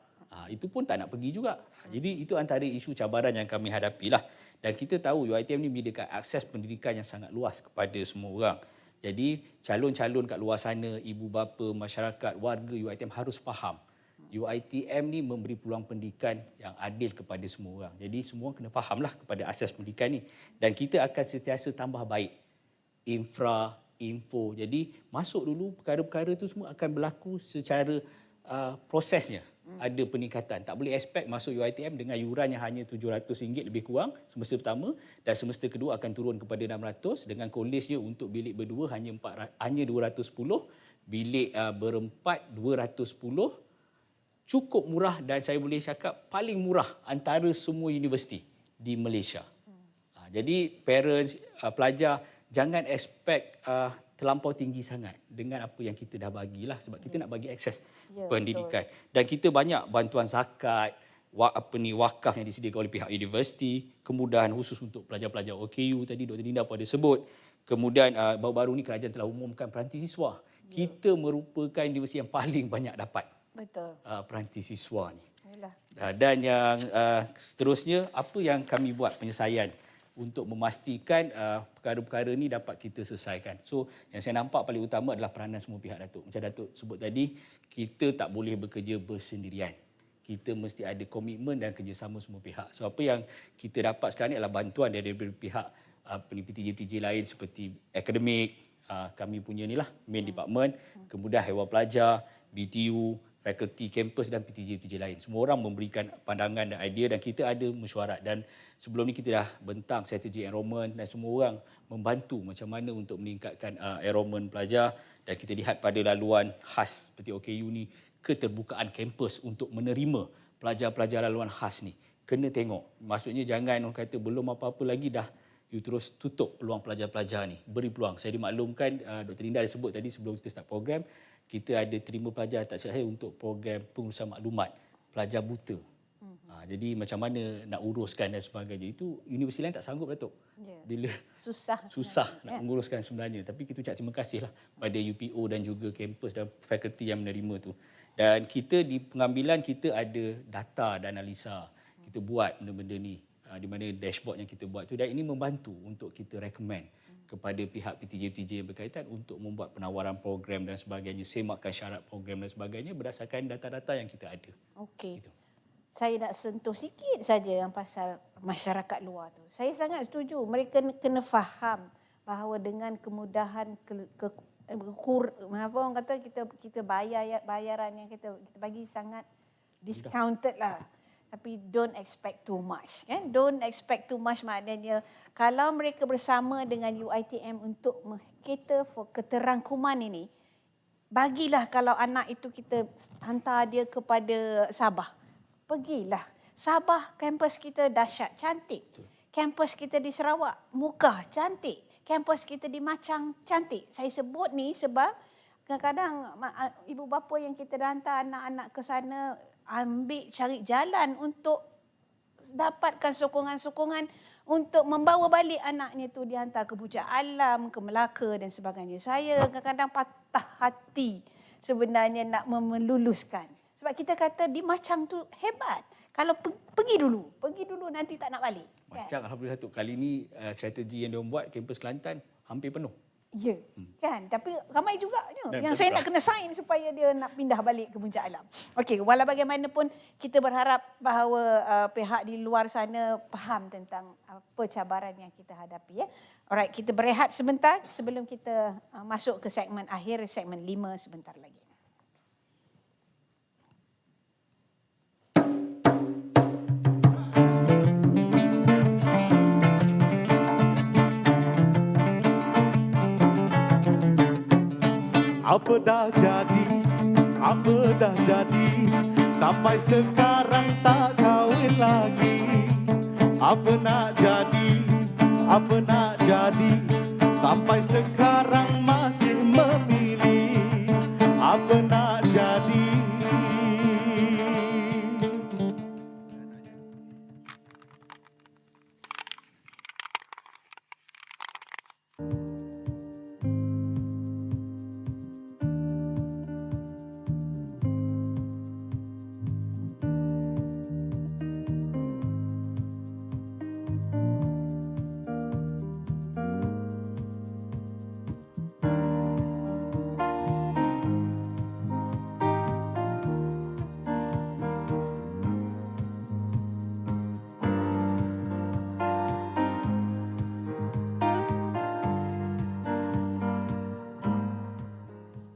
Itu pun tak nak pergi juga. Jadi itu antara isu cabaran yang kami hadapilah. Dan kita tahu UiTM ni menyediakan akses pendidikan yang sangat luas kepada semua orang. Jadi calon-calon kat luar sana, ibu bapa, masyarakat, warga UiTM harus faham. UiTM ni memberi peluang pendidikan yang adil kepada semua orang. Jadi semua kena fahamlah kepada asas pendidikan ni. Dan kita akan sentiasa tambah baik. Info. Jadi masuk dulu perkara-perkara tu semua akan berlaku secara prosesnya. Ada peningkatan. Tak boleh expect masuk UiTM dengan yuran yang hanya RM700 lebih kurang semester pertama dan semester kedua akan turun kepada RM600 dengan kolejnya untuk bilik berdua hanya 210, bilik berempat 210 cukup murah dan saya boleh cakap paling murah antara semua universiti di Malaysia. Jadi parents, pelajar jangan expect terlampau tinggi sangat dengan apa yang kita dah bagilah, sebab kita nak bagi akses pendidikan. Dan kita banyak bantuan zakat, wakaf yang disediakan oleh pihak universiti, kemudahan khusus untuk pelajar-pelajar OKU tadi Dr. Linda pun ada sebut. Kemudian baru-baru ni kerajaan telah umumkan peranti siswa. Kita merupakan universiti yang paling banyak dapat peranti siswa ni. Dan yang seterusnya, apa yang kami buat penyelesaian untuk memastikan perkara-perkara ni dapat kita selesaikan. So yang saya nampak paling utama adalah peranan semua pihak, Datuk. Macam Datuk sebut tadi, kita tak boleh bekerja bersendirian. Kita mesti ada komitmen dan kerjasama semua pihak. So apa yang kita dapat sekarang ni adalah bantuan dari pihak PTJ-PTJ lain seperti akademik, kami punya ni lah main department, kemudian Haiwan Pelajar, BTU, fakulti kampus dan PTJ-PTJ lain. Semua orang memberikan pandangan dan idea dan kita ada mesyuarat. Dan sebelum ni kita dah bentang strategi enrolment dan semua orang membantu macam mana untuk meningkatkan enrolment pelajar. Dan kita lihat pada laluan khas seperti OKU ni, keterbukaan kampus untuk menerima pelajar-pelajar laluan khas ni. Kena tengok. Maksudnya jangan orang kata belum apa-apa lagi dah you terus tutup peluang pelajar-pelajar ni. Beri peluang. Saya dimaklumkan, Dr. Linda ada sebut tadi sebelum kita start program, kita ada terima pelajar tak silap saya untuk program pengurusan maklumat pelajar buta. Jadi macam mana nak uruskan dan sebagainya. Itu universiti lain tak sanggup, Datuk. Bila susah nak menguruskan sebenarnya. Tapi kita ucap terima kasihlah pada UPO dan juga kampus dan fakulti yang menerima tu. Dan kita di pengambilan kita ada data dan analisa. Kita buat benda-benda ni. Di mana dashboard yang kita buat tu, dan ini membantu untuk kita recommend kepada pihak PTJ-PTJ yang berkaitan untuk membuat penawaran program dan sebagainya, semakkan syarat program dan sebagainya berdasarkan data-data yang kita ada. Okey. Saya nak sentuh sikit saja yang pasal masyarakat luar tu. Saya sangat setuju. Mereka kena faham bahawa dengan kemudahan apa orang kata kita bayaran yang kita bagi sangat discounted lah. Tapi don't expect too much, kan? Don't expect too much maknanya kalau mereka bersama dengan UiTM untuk cater for keterangkuman ini, bagilah kalau anak itu kita hantar dia kepada Sabah. Pergilah. Sabah kampus kita dahsyat, cantik. Kampus kita di Sarawak, Mukah, cantik. Kampus kita di Machang, cantik. Saya sebut ni sebab kadang-kadang ibu bapa yang kita dah hantar anak-anak ke sana cari jalan untuk dapatkan sokongan-sokongan untuk membawa balik anaknya tu dihantar ke Puncak Alam, ke Melaka dan sebagainya. Saya kadang-kadang patah hati sebenarnya nak meluluskan. Sebab kita kata di Machang tu hebat. Kalau pergi dulu nanti tak nak balik. Macam alhamdulillah tu kali ni strategi yang dia buat kampus Kelantan hampir penuh. Ya, kan? Tapi ramai juga yang saya nak kena sign supaya dia nak pindah balik ke Puncak Alam. Okey, walau bagaimanapun kita berharap bahawa pihak di luar sana faham tentang apa cabaran yang kita hadapi. Ya. Alright, kita berehat sebentar sebelum kita masuk ke segmen akhir, segmen 5 sebentar lagi. Apa dah jadi, sampai sekarang tak kahwin lagi. Apa nak jadi, sampai sekarang masih memilih. Apa nak jadi.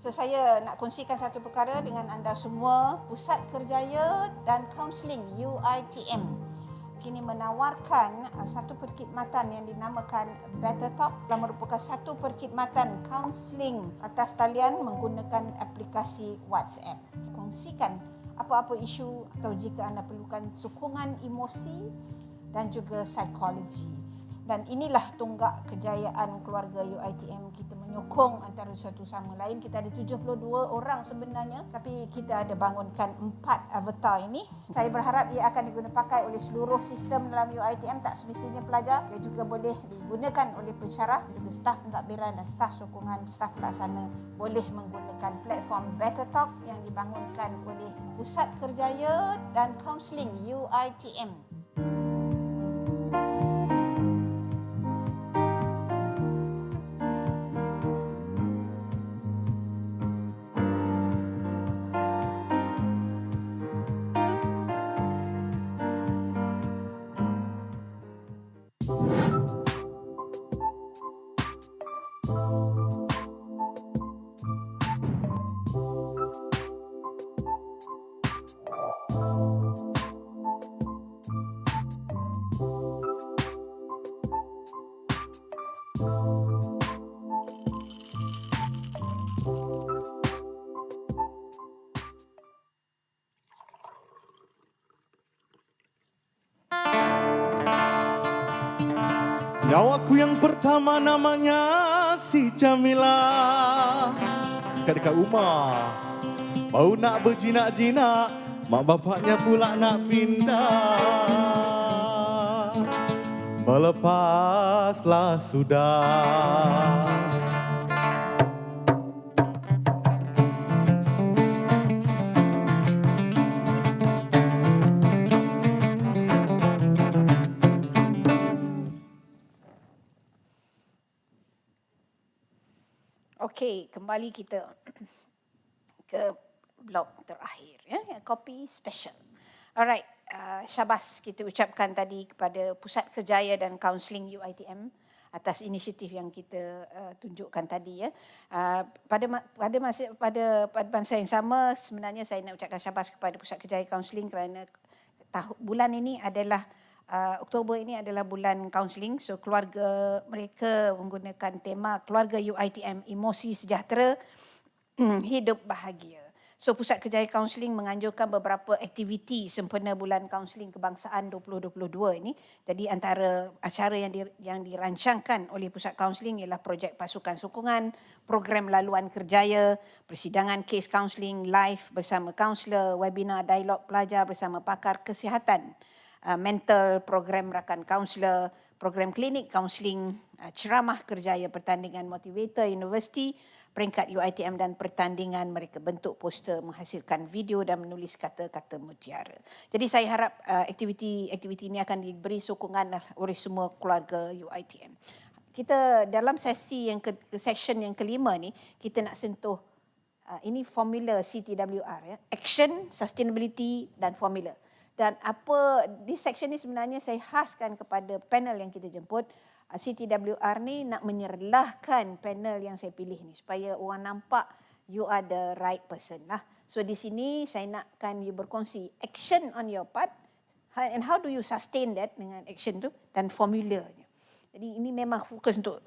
So saya nak kongsikan satu perkara dengan anda semua. Pusat Kerjaya dan Kaunseling UiTM kini menawarkan satu perkhidmatan yang dinamakan Better Talk, yang merupakan satu perkhidmatan kaunseling atas talian menggunakan aplikasi WhatsApp. Kongsikan apa-apa isu atau jika anda perlukan sokongan emosi dan juga psikologi. Dan inilah tonggak kejayaan keluarga UiTM. Kita menyokong antara satu sama lain. Kita ada 72 orang sebenarnya, tapi kita ada bangunkan 4 avatar ini. Saya berharap ia akan digunakan oleh seluruh sistem dalam UiTM, tak semestinya pelajar. Ia juga boleh digunakan oleh pensyarah, juga staf pentadbiran dan staf sokongan, staf pelaksana boleh menggunakan platform Better Talk yang dibangunkan oleh Pusat Kerjaya dan Kaunseling UiTM. Nyawaku yang pertama namanya si Jamila. Dekat rumah bau nak berjinak-jinak, mak bapaknya pula nak pindah. Melepaslah sudah. Okey, kembali kita ke blok terakhir ya, kopi special. Alright, syabas kita ucapkan tadi kepada Pusat Kerjaya dan Kaunseling UiTM atas inisiatif yang kita tunjukkan tadi ya. Pada masa yang sama sebenarnya saya nak ucapkan syabas kepada Pusat Kerjaya Kaunseling kerana bulan ini adalah Oktober ini adalah bulan kaunseling, so keluarga mereka menggunakan tema keluarga UiTM emosi sejahtera, hidup bahagia. So Pusat Kerjaya Kaunseling menganjurkan beberapa aktiviti sempena bulan kaunseling kebangsaan 2022 ini. Jadi antara acara yang dirancangkan oleh Pusat Kaunseling ialah projek pasukan sokongan, program laluan kerjaya, persidangan kes kaunseling live bersama kaunselor, webinar dialog pelajar bersama pakar kesihatan, mental, program rakan kaunselor, program klinik kaunseling, ceramah kerjaya, pertandingan motivator universiti, peringkat UiTM dan pertandingan mereka bentuk poster, menghasilkan video dan menulis kata-kata mutiara. Jadi saya harap aktiviti ini akan diberi sokongan oleh semua keluarga UiTM. Kita dalam sesi section yang kelima ni, kita nak sentuh ini formula CTWR ya, action, sustainability dan formula. Dan di section ni sebenarnya saya khaskan kepada panel yang kita jemput. CTWR ni nak menyerlahkan panel yang saya pilih ni supaya orang nampak you are the right person lah. So di sini saya nakkan you berkongsi action on your part and how do you sustain that dengan action tu dan formulanya. Jadi ini memang fokus untuk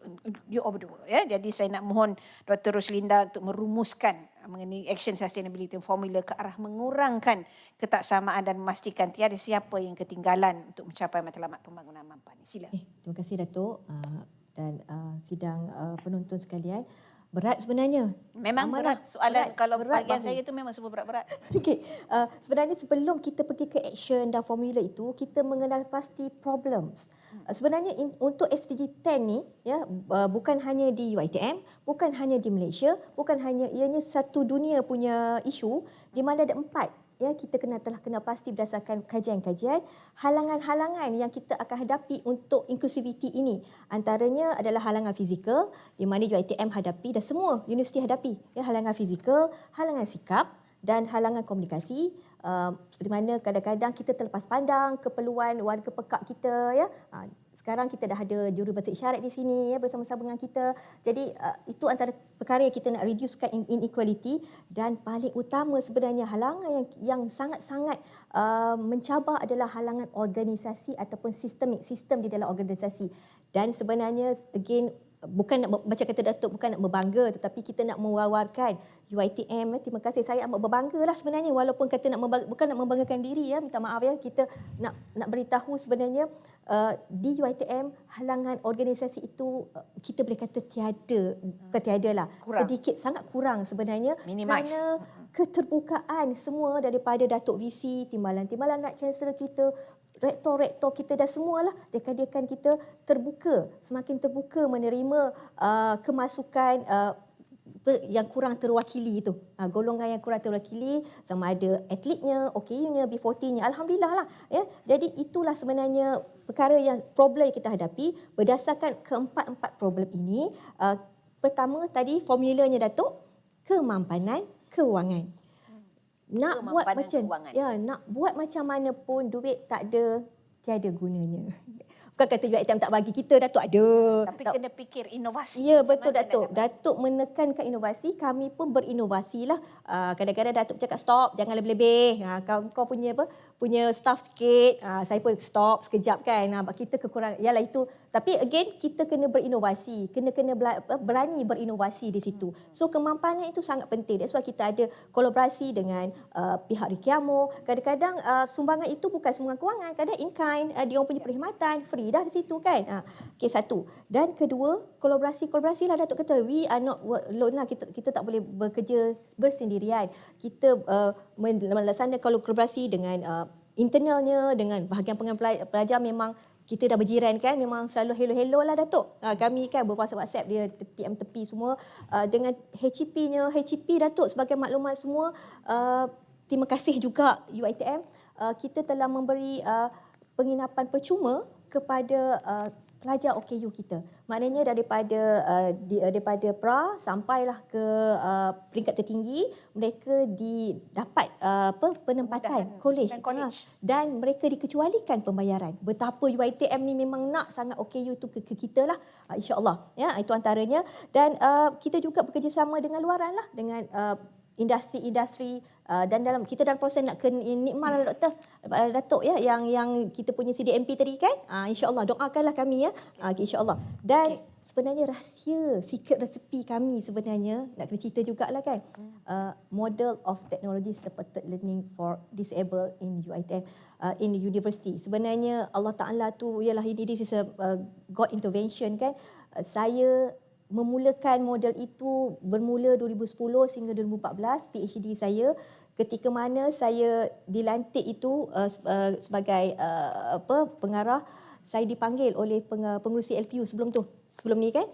you all berdua ya. Jadi saya nak mohon Dr. Roslinda untuk merumuskan mengenai action sustainability formula ke arah mengurangkan ketaksamaan dan memastikan tiada siapa yang ketinggalan untuk mencapai matlamat pembangunan mampan. Sila. Terima kasih Datuk dan sidang penonton sekalian. Berat sebenarnya. Memang berat. Soalan kalau bahagian saya itu memang semua berat-berat. Okey. Sebenarnya sebelum kita pergi ke action dan formula itu, kita mengenal pasti problems. Sebenarnya untuk SDG 10 ni ya, bukan hanya di UiTM, bukan hanya di Malaysia, bukan hanya ianya satu dunia punya isu di mana ada 4 ya, kita telah kena pasti berdasarkan kajian-kajian halangan-halangan yang kita akan hadapi untuk inklusiviti ini. Antaranya adalah halangan fizikal di mana UiTM hadapi dan semua universiti hadapi ya, halangan fizikal, halangan sikap dan halangan komunikasi. Seperti mana kadang-kadang kita terlepas pandang keperluan warga pekak kita ya. Sekarang kita dah ada juru bahasa isyarat di sini ya, bersama-sama dengan kita. Jadi itu antara perkara yang kita nak reducekan inequality. Dan paling utama sebenarnya halangan yang sangat-sangat mencabar adalah halangan organisasi ataupun sistem di dalam organisasi. Dan sebenarnya again bukan nak macam kata Datuk, bukan nak berbangga, tetapi kita nak mewawarkan UiTM. Terima kasih, saya amat berbanggalah sebenarnya, walaupun kata bukan nak membanggakan diri ya, minta maaf ya, kita nak beritahu sebenarnya di UiTM halangan organisasi itu kita boleh kata tiada, bukan tiada lah, sedikit sangat kurang sebenarnya. Minimize. Kerana keterbukaan semua daripada Datuk VC, timbalan-timbalan Nak Chancellor kita, rektor-rektor kita dan semualah dekan-dekan kita terbuka, semakin terbuka menerima kemasukan yang kurang terwakili itu. Golongan yang kurang terwakili, sama ada atletnya, OKU-nya, B40-nya. Alhamdulillah lah. Ya. Jadi itulah sebenarnya perkara yang problem yang kita hadapi berdasarkan keempat-empat problem ini. Pertama tadi formulanya Datuk, kemampanan kewangan. Nak buat macam nak buat macam mana pun duit tak ada, tiada gunanya. Bukan kata UiTM tak bagi, kita Datuk ada. Tapi kena fikir inovasi. Ya, betul Datuk. Datuk menekankan inovasi, kami pun berinovasilah. Kadang-kadang Datuk cakap stop, jangan lebih-lebih. Kau punya apa? Punya staff sikit. Saya pun stop sekejap kan. Kita kekurangan. Yalah itu. Tapi again, kita kena berinovasi. Kena berani berinovasi di situ. So kemampanan itu sangat penting. That's why kita ada kolaborasi dengan pihak Rikiamo. Kadang-kadang sumbangan itu bukan sumbangan kewangan. Kadang in kind, dia orang punya perkhidmatan, free dah di situ kan. Okay, satu. Dan kedua, kolaborasi lah Datuk kata. We are not alone lah. Kita tak boleh bekerja bersendirian. Kita melaksanakan kolaborasi dengan internalnya, dengan bahagian pengamal pelajar. Memang kita dah berjiran kan, memang selalu hello-hello lah Datuk. Kami kan berwhatsapp dia PM tepi semua. Dengan HCP-nya, HCP Datuk sebagai maklumat semua, terima kasih juga UiTM. Kita telah memberi penginapan percuma kepada pelajar OKU kita. Maknanya daripada pra sampailah ke peringkat tertinggi, mereka dapat penempatan college. Dan mereka dikecualikan pembayaran. Betapa UiTM ni memang nak sangat OKU tu ke kita lah, insya-Allah. Ya, itu antaranya. Dan kita juga bekerjasama dengan luaran lah, dengan industri-industri, dan kita dalam proses nak ke nikmat lah Datuk ya, yang kita punya CDMP tadi kan, insya-Allah doakanlah kami ya, insya-Allah. Dan sebenarnya rahsia, secret recipe kami sebenarnya nak kena cerita jugalah kan, model of technology supported learning for disabled in UiTM, in the university. Sebenarnya Allah Taala tu ialah this is a God intervention kan. Saya memulakan model itu bermula 2010 sehingga 2014 PhD saya, ketika mana saya dilantik itu sebagai pengarah. Saya dipanggil oleh pengurusi LPU sebelum ni kan,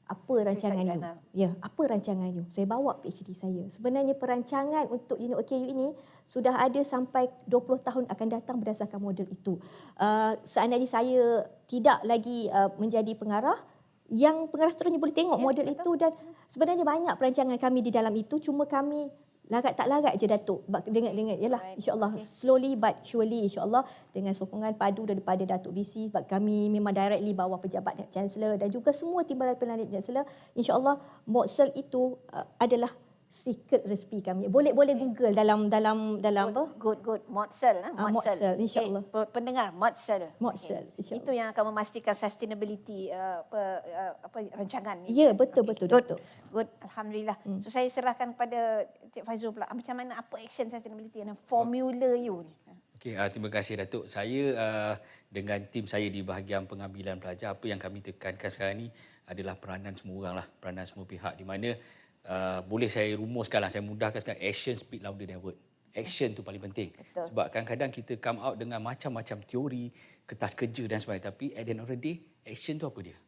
apa rancangan you? Ya, apa rancangan you? Saya bawa PhD saya. Sebenarnya perancangan untuk unit OKU ini sudah ada sampai 20 tahun akan datang berdasarkan model itu. Seandainya saya tidak lagi menjadi pengarah, yang pengarah seterusnya boleh tengok model itu, dan sebenarnya banyak perancangan kami di dalam itu, cuma kami larat tak larat je Datuk dengan yalah insya-Allah slowly but surely insya-Allah, dengan sokongan padu daripada Datuk VC, sebab kami memang directly bawah pejabat Nak Chancellor dan juga semua timbalan Nak Chancellor, insya-Allah MODSEL itu adalah secret recipe kami. Boleh Google dalam apa? Good MODSEL MODSEL insya-Allah. Pendengar MODSEL. Itu yang akan memastikan sustainability rancangan ni. Ya, betul Datuk. Good, alhamdulillah. So saya serahkan kepada Cik Faizul pula. Macam mana apa action sustainability dan formula you ni? Okey, terima kasih Datuk. Saya dengan tim saya di bahagian pengambilan pelajar, apa yang kami tekankan sekarang ni adalah peranan semua orang lah, peranan semua pihak, di mana boleh saya rumuskan lah, saya mudahkan sekarang, action speak louder than word. Action tu paling penting. Betul. Sebab kadang-kadang kita come out dengan macam-macam teori, kertas kerja dan sebagainya, tapi at the end of the day, action tu apa dia?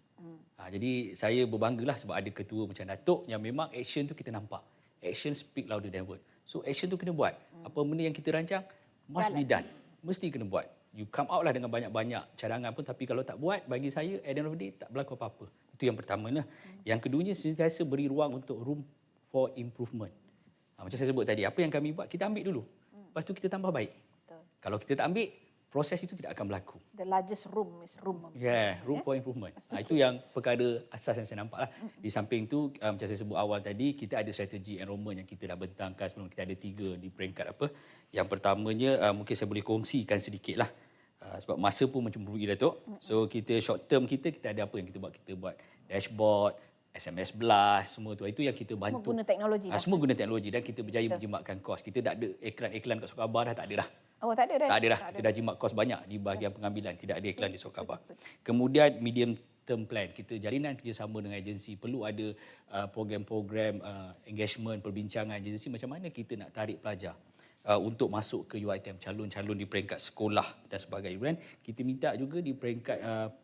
Jadi saya berbanggalah sebab ada ketua macam Datuk yang memang action tu kita nampak. Action speak louder than word. So action tu kena buat. Apa benda yang kita rancang, must be done. Mesti kena buat. You come out lah dengan banyak-banyak cadangan pun, tapi kalau tak buat, bagi saya at the end of the day tak berlaku apa-apa. Itu yang pertama lah. Yang keduanya, sentiasa beri ruang untuk room for improvement. Macam saya sebut tadi, apa yang kami buat, kita ambil dulu. Lepas tu kita tambah baik. Betul. Kalau kita tak ambil, proses itu tidak akan berlaku. The largest room is room. Yeah, room for improvement. Itu yang perkara asas yang saya nampak lah. Di samping tu, macam saya sebut awal tadi, kita ada strategi enrollment yang kita dah bentangkan sebelum. Kita ada 3 di peringkat apa. Yang pertamanya, mungkin saya boleh kongsikan sedikit lah. Sebab masa pun mencemburui Datuk. So kita short term kita ada apa yang kita buat? Kita buat dashboard, SMS blast, semua tu. Itu yang kita bantu. Semua guna teknologi dah. Semua guna teknologi dan kita berjaya menjimatkan kos. Kita tak ada iklan-iklan kat Surat Khabar dah, tak ada dah. Oh, tak ada dah. Tak ada dah. Kita dah jimat kos banyak di bahagian pengambilan. Tidak ada iklan di Surat Khabar. Kemudian medium term plan. Kita jalinan kerjasama dengan agensi. Perlu ada program-program engagement, perbincangan agensi macam mana kita nak tarik pelajar untuk masuk ke UiTM, calon-calon di peringkat sekolah dan sebagainya. Dan kita minta juga di peringkat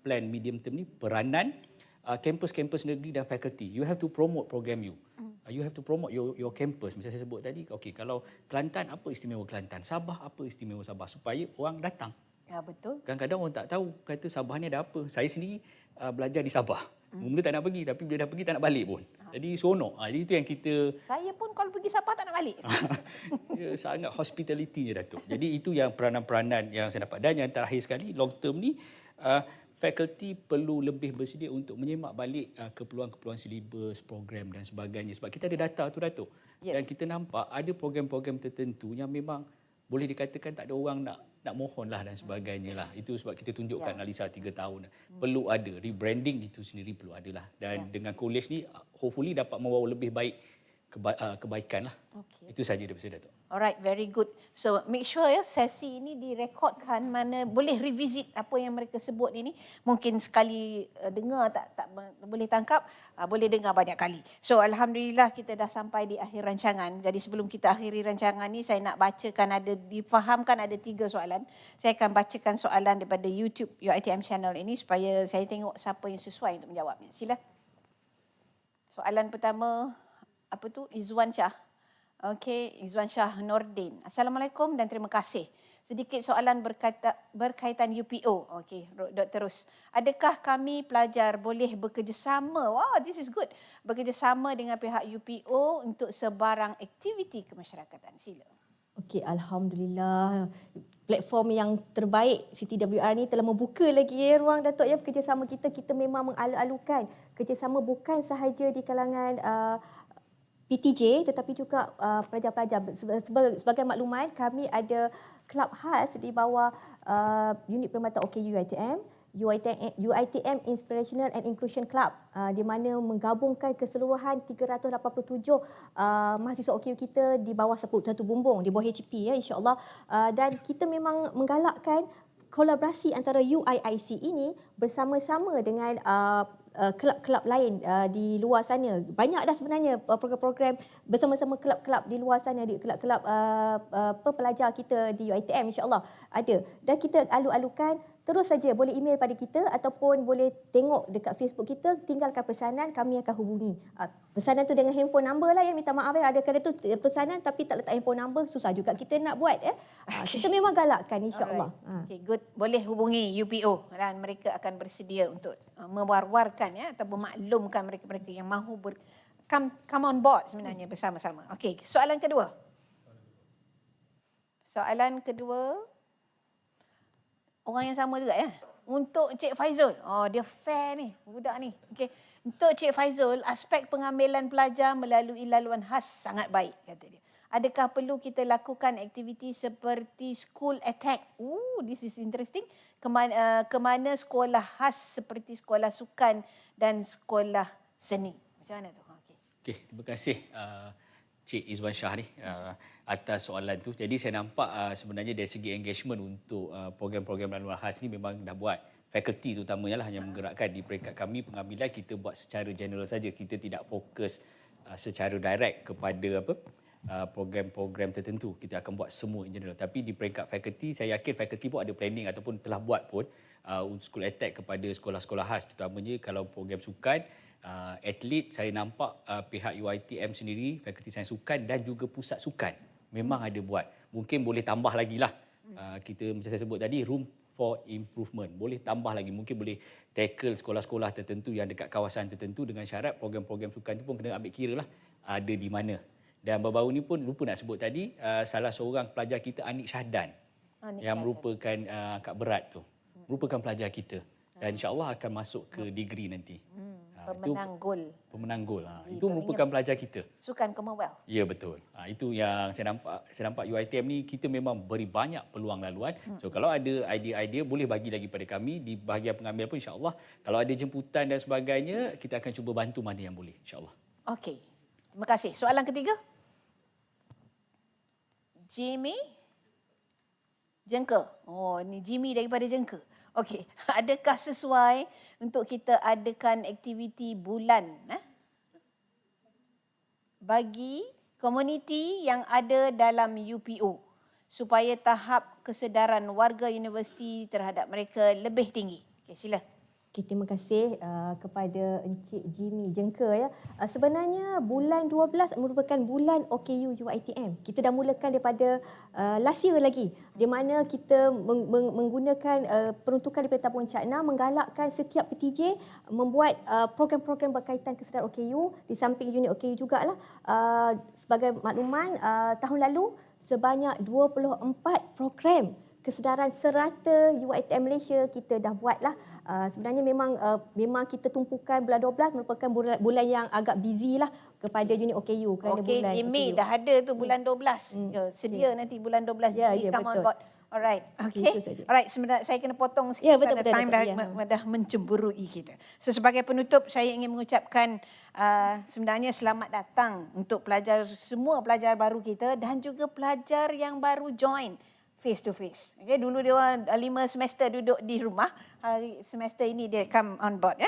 plan medium term ni peranan kampus-kampus negeri dan fakulti. You have to promote program you. You have to promote your campus. Macam saya sebut tadi, okey, kalau Kelantan, apa istimewa Kelantan? Sabah, apa istimewa Sabah? Supaya orang datang. Ya, betul. Kadang-kadang orang tak tahu, kata Sabah ni ada apa. Saya sendiri belajar di Sabah. Mula tak nak pergi, tapi bila dah pergi tak nak balik pun. Jadi seronok. Jadi itu yang kita... Saya pun kalau pergi Sabah tak nak balik. Dia sangat hospitality-nya, Datuk. Jadi itu yang peranan-peranan yang saya dapat. Dan yang terakhir sekali, long term ni, fakulti perlu lebih bersedia untuk menyemak balik keperluan-keperluan silibus, program dan sebagainya. Sebab kita ada data tu, Datuk. Dan kita nampak ada program-program tertentu yang memang boleh dikatakan tak ada orang nak mohon lah dan sebagainya lah. Itu sebab kita tunjukkan Alisa 3 tahun. Perlu ada rebranding itu sendiri perlu ada lah. Dan dengan college ni hopefully dapat membawa lebih baik kebaikan lah. Itu saja daripada saya, Datuk. Alright, very good. So make sure ya sesi ini direkodkan, mana boleh revisit apa yang mereka sebut ini. Mungkin sekali dengar tak boleh tangkap, boleh dengar banyak kali. So alhamdulillah kita dah sampai di akhir rancangan. Jadi sebelum kita akhiri rancangan ni, saya nak bacakan, difahamkan ada 3 soalan. Saya akan bacakan soalan daripada YouTube UiTM channel ini supaya saya tengok siapa yang sesuai untuk menjawabnya. Sila. Soalan pertama, apa tu? Izwan Shah. Okey, Izwan Shah Nordin. Assalamualaikum dan terima kasih. Sedikit soalan berkaitan UPO. Okey, Dr. Rus. Adakah kami pelajar boleh bekerjasama? Wow, this is good. Bekerjasama dengan pihak UPO untuk sebarang aktiviti kemasyarakatan. Sila. Okey, alhamdulillah. Platform yang terbaik CTWR ni telah membuka lagi ruang, Datuk, ya, kerjasama kita. Kita memang mengalu-alukan kerjasama bukan sahaja di kalangan PTJ tetapi juga pelajar-pelajar. Sebagai maklumat, kami ada kelab khas di bawah unit perkhidmatan OKU UiTM Inspirational and Inclusion Club, di mana menggabungkan keseluruhan 387 mahasiswa OKU kita di bawah satu bumbung, di bawah HP, ya, insya-Allah. Dan kita memang menggalakkan kolaborasi antara UIIC ini bersama-sama dengan kelab-kelab lain di luar sana. Banyak dah sebenarnya program-program bersama-sama kelab-kelab di luar sana, di kelab-kelab pelajar kita di UiTM, insya-Allah ada. Dan kita alu-alukan, terus saja boleh email pada kita ataupun boleh tengok dekat Facebook kita, tinggalkan pesanan, kami akan hubungi. Pesanan tu dengan handphone number lah, ya, minta maaf ya, ada kadang tu pesanan tapi tak letak handphone number, susah juga kita nak buat, ya. Kita memang galakkan, insya-Allah. Okay, good. Boleh hubungi UPO dan mereka akan bersedia untuk mewar-warkan, ya, atau memaklumkan mereka-mereka yang mahu come on board sebenarnya bersama-sama. Okey, soalan kedua. Orang yang sama juga, ya. Untuk Cik Faizul. Oh, dia fair ni, budak ni. Okey. Untuk Cik Faizul, aspek pengambilan pelajar melalui laluan khas sangat baik, kata dia. Adakah perlu kita lakukan aktiviti seperti school attack? This is interesting. Kemana sekolah khas seperti sekolah sukan dan sekolah seni. Macam mana tu? Okey, terima kasih Cik Izwan Shah ni atas soalan tu. Jadi saya nampak sebenarnya dari segi engagement untuk program-program laluan khas ni memang dah buat. Fakulti terutamanya lah yang menggerakkan. Di peringkat kami pengambilan kita buat secara general saja. Kita tidak fokus secara direct kepada program-program tertentu. Kita akan buat semua in general. Tapi di peringkat fakulti, saya yakin fakulti pun ada planning ataupun telah buat pun untuk school attack kepada sekolah-sekolah khas. Terutamanya kalau program sukan, atlet, saya nampak pihak UiTM sendiri, Fakulti Sains Sukan dan juga Pusat Sukan memang ada buat. Mungkin boleh tambah lagi lah. Kita macam saya sebut tadi, room for improvement. Boleh tambah lagi. Mungkin boleh tackle sekolah-sekolah tertentu yang dekat kawasan tertentu dengan syarat program-program sukan itu pun kena ambil kira lah ada di mana. Dan baru-baru ni pun lupa nak sebut tadi, salah seorang pelajar kita, Anik Syahdan, yang merupakan akak berat tu. Merupakan pelajar kita. Dan insya-Allah akan masuk ke degree nanti. Pemenang gol. Pemenang gol. Itu merupakan pelajar kita. Sukan Commonwealth. Ya, betul. Itu yang saya nampak UiTM ni kita memang beri banyak peluang laluan. So kalau ada idea-idea boleh bagi lagi pada kami di bahagian pengambil pun, insya-Allah. Kalau ada jemputan dan sebagainya, kita akan cuba bantu mana yang boleh, insya-Allah. Okey. Terima kasih. Soalan ketiga. Jimmy Jengka. Oh, ni Jimmy daripada Jengka. Okey. Adakah sesuai untuk kita adakan aktiviti bulan bagi komuniti yang ada dalam UPO supaya tahap kesedaran warga universiti terhadap mereka lebih tinggi? Okey, sila. Okay, terima kasih kepada Encik Jimmy Jengka ya. Sebenarnya bulan 12 merupakan bulan OKU UiTM. Kita dah mulakan daripada last year lagi, di mana kita menggunakan peruntukan daripada tabung Cakna menggalakkan setiap PTJ membuat program-program berkaitan kesedaran OKU di samping unit OKU jugalah. Sebagai makluman, tahun lalu sebanyak 24 program kesedaran serata UiTM Malaysia kita dah buatlah. Sebenarnya memang kita tumpukan bulan 12 merupakan bulan yang agak busy lah kepada unit OKU kerana Okey, bulan Jimmy OKU. dah ada tu bulan 12. Sedia nanti bulan 12 Jimmy come on board. Alright. Okay. Alright, sebenarnya saya kena potong sikit kerana time dah mencemburui kita. So sebagai penutup saya ingin mengucapkan sebenarnya selamat datang untuk semua pelajar baru kita dan juga pelajar yang baru join face to face. Okay, dulu dia orang 5 semester duduk di rumah. Hari semester ini dia come on board.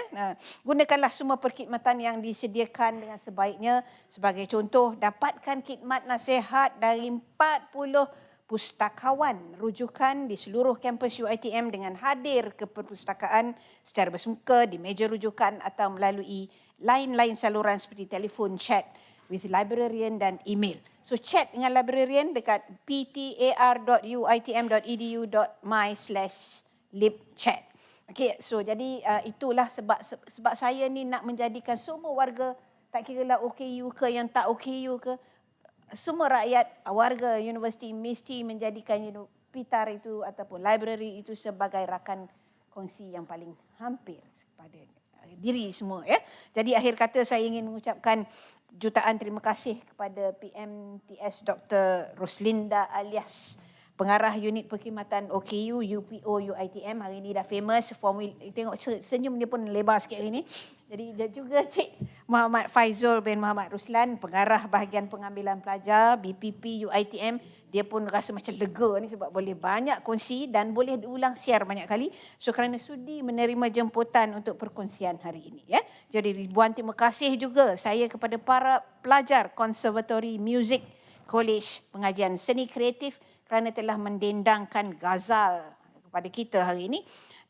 Gunakanlah semua perkhidmatan yang disediakan dengan sebaiknya. Sebagai contoh, dapatkan khidmat nasihat dari 40 pustakawan rujukan di seluruh kampus UiTM dengan hadir ke perpustakaan secara bersemuka di meja rujukan atau melalui lain-lain saluran seperti telefon, chat with librarian dan email. So chat dengan librarian dekat ptar.uitm.edu.my/libchat. Okay, so jadi itulah sebab saya ni nak menjadikan semua warga, tak kira lah OKU ke yang tak OKU ke, semua rakyat warga universiti mesti menjadikan PITAR itu ataupun library itu sebagai rakan kongsi yang paling hampir kepada diri semua ya. Jadi akhir kata saya ingin mengucapkan jutaan terima kasih kepada PMTS Dr. Roslinda alias pengarah unit perkhidmatan OKU UPO UiTM. Hari ini dah famous, tengok senyum dia pun lebar sikit hari ini. Jadi dia juga Cik Muhammad Faizul bin Muhammad Ruslan, pengarah bahagian pengambilan pelajar BPP UiTM. Dia pun rasa macam lega ni sebab boleh banyak kongsi dan boleh diulang share banyak kali. So kerana sudi menerima jemputan untuk perkongsian hari ini ya. Jadi ribuan terima kasih juga saya kepada para pelajar Konservatori Muzik College Pengajian Seni Kreatif kerana telah mendendangkan ghazal kepada kita hari ini.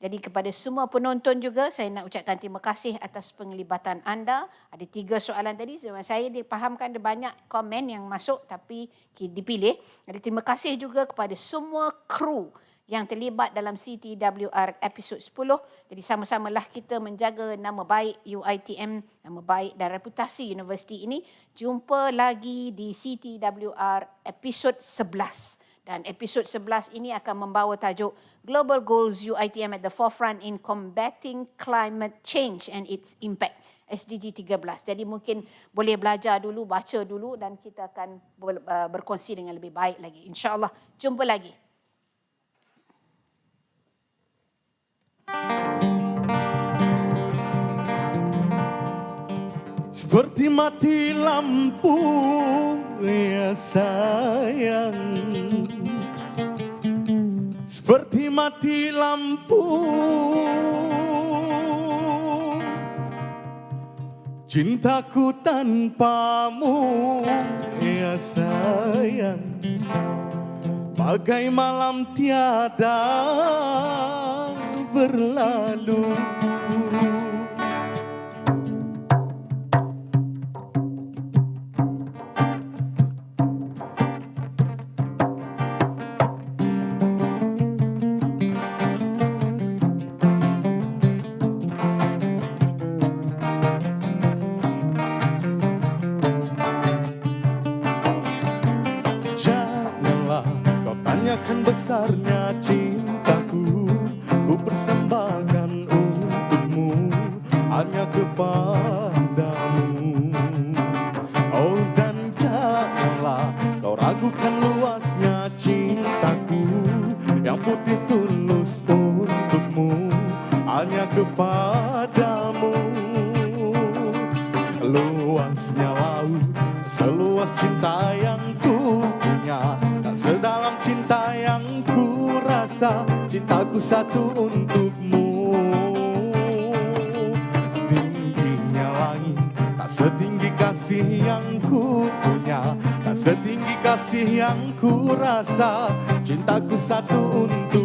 Jadi kepada semua penonton juga saya nak ucapkan terima kasih atas penglibatan anda. Ada 3 soalan tadi, saya dipahamkan ada banyak komen yang masuk tapi dipilih. Jadi terima kasih juga kepada semua kru yang terlibat dalam CTWR episod 10. Jadi sama-samalah kita menjaga nama baik UiTM, nama baik dan reputasi universiti ini. Jumpa lagi di CTWR episod 11. Dan episod 11 ini akan membawa tajuk Global Goals UiTM at the Forefront in Combating Climate Change and its Impact, SDG 13. Jadi mungkin boleh belajar dulu, baca dulu dan kita akan berkongsi dengan lebih baik lagi. InsyaAllah. Jumpa lagi. Seperti mati lampu ya sayang, seperti mati lampu, cintaku tanpamu ya sayang, bagai malam tiada berlalu. Besarnya cintaku ku persembahkan untuk hanya kepadamu. Oh, dan janganlah kau ragukan luasnya cintaku yang putih tulus untukmu, hanya kepadamu. Luasnya laut, seluas cinta yang ku punya, tak sedalam cinta yang ku rasa, cintaku satu untukmu. Tingginya langit, tak setinggi kasih yang ku punya, tak setinggi kasih yang ku rasa, cintaku satu untuk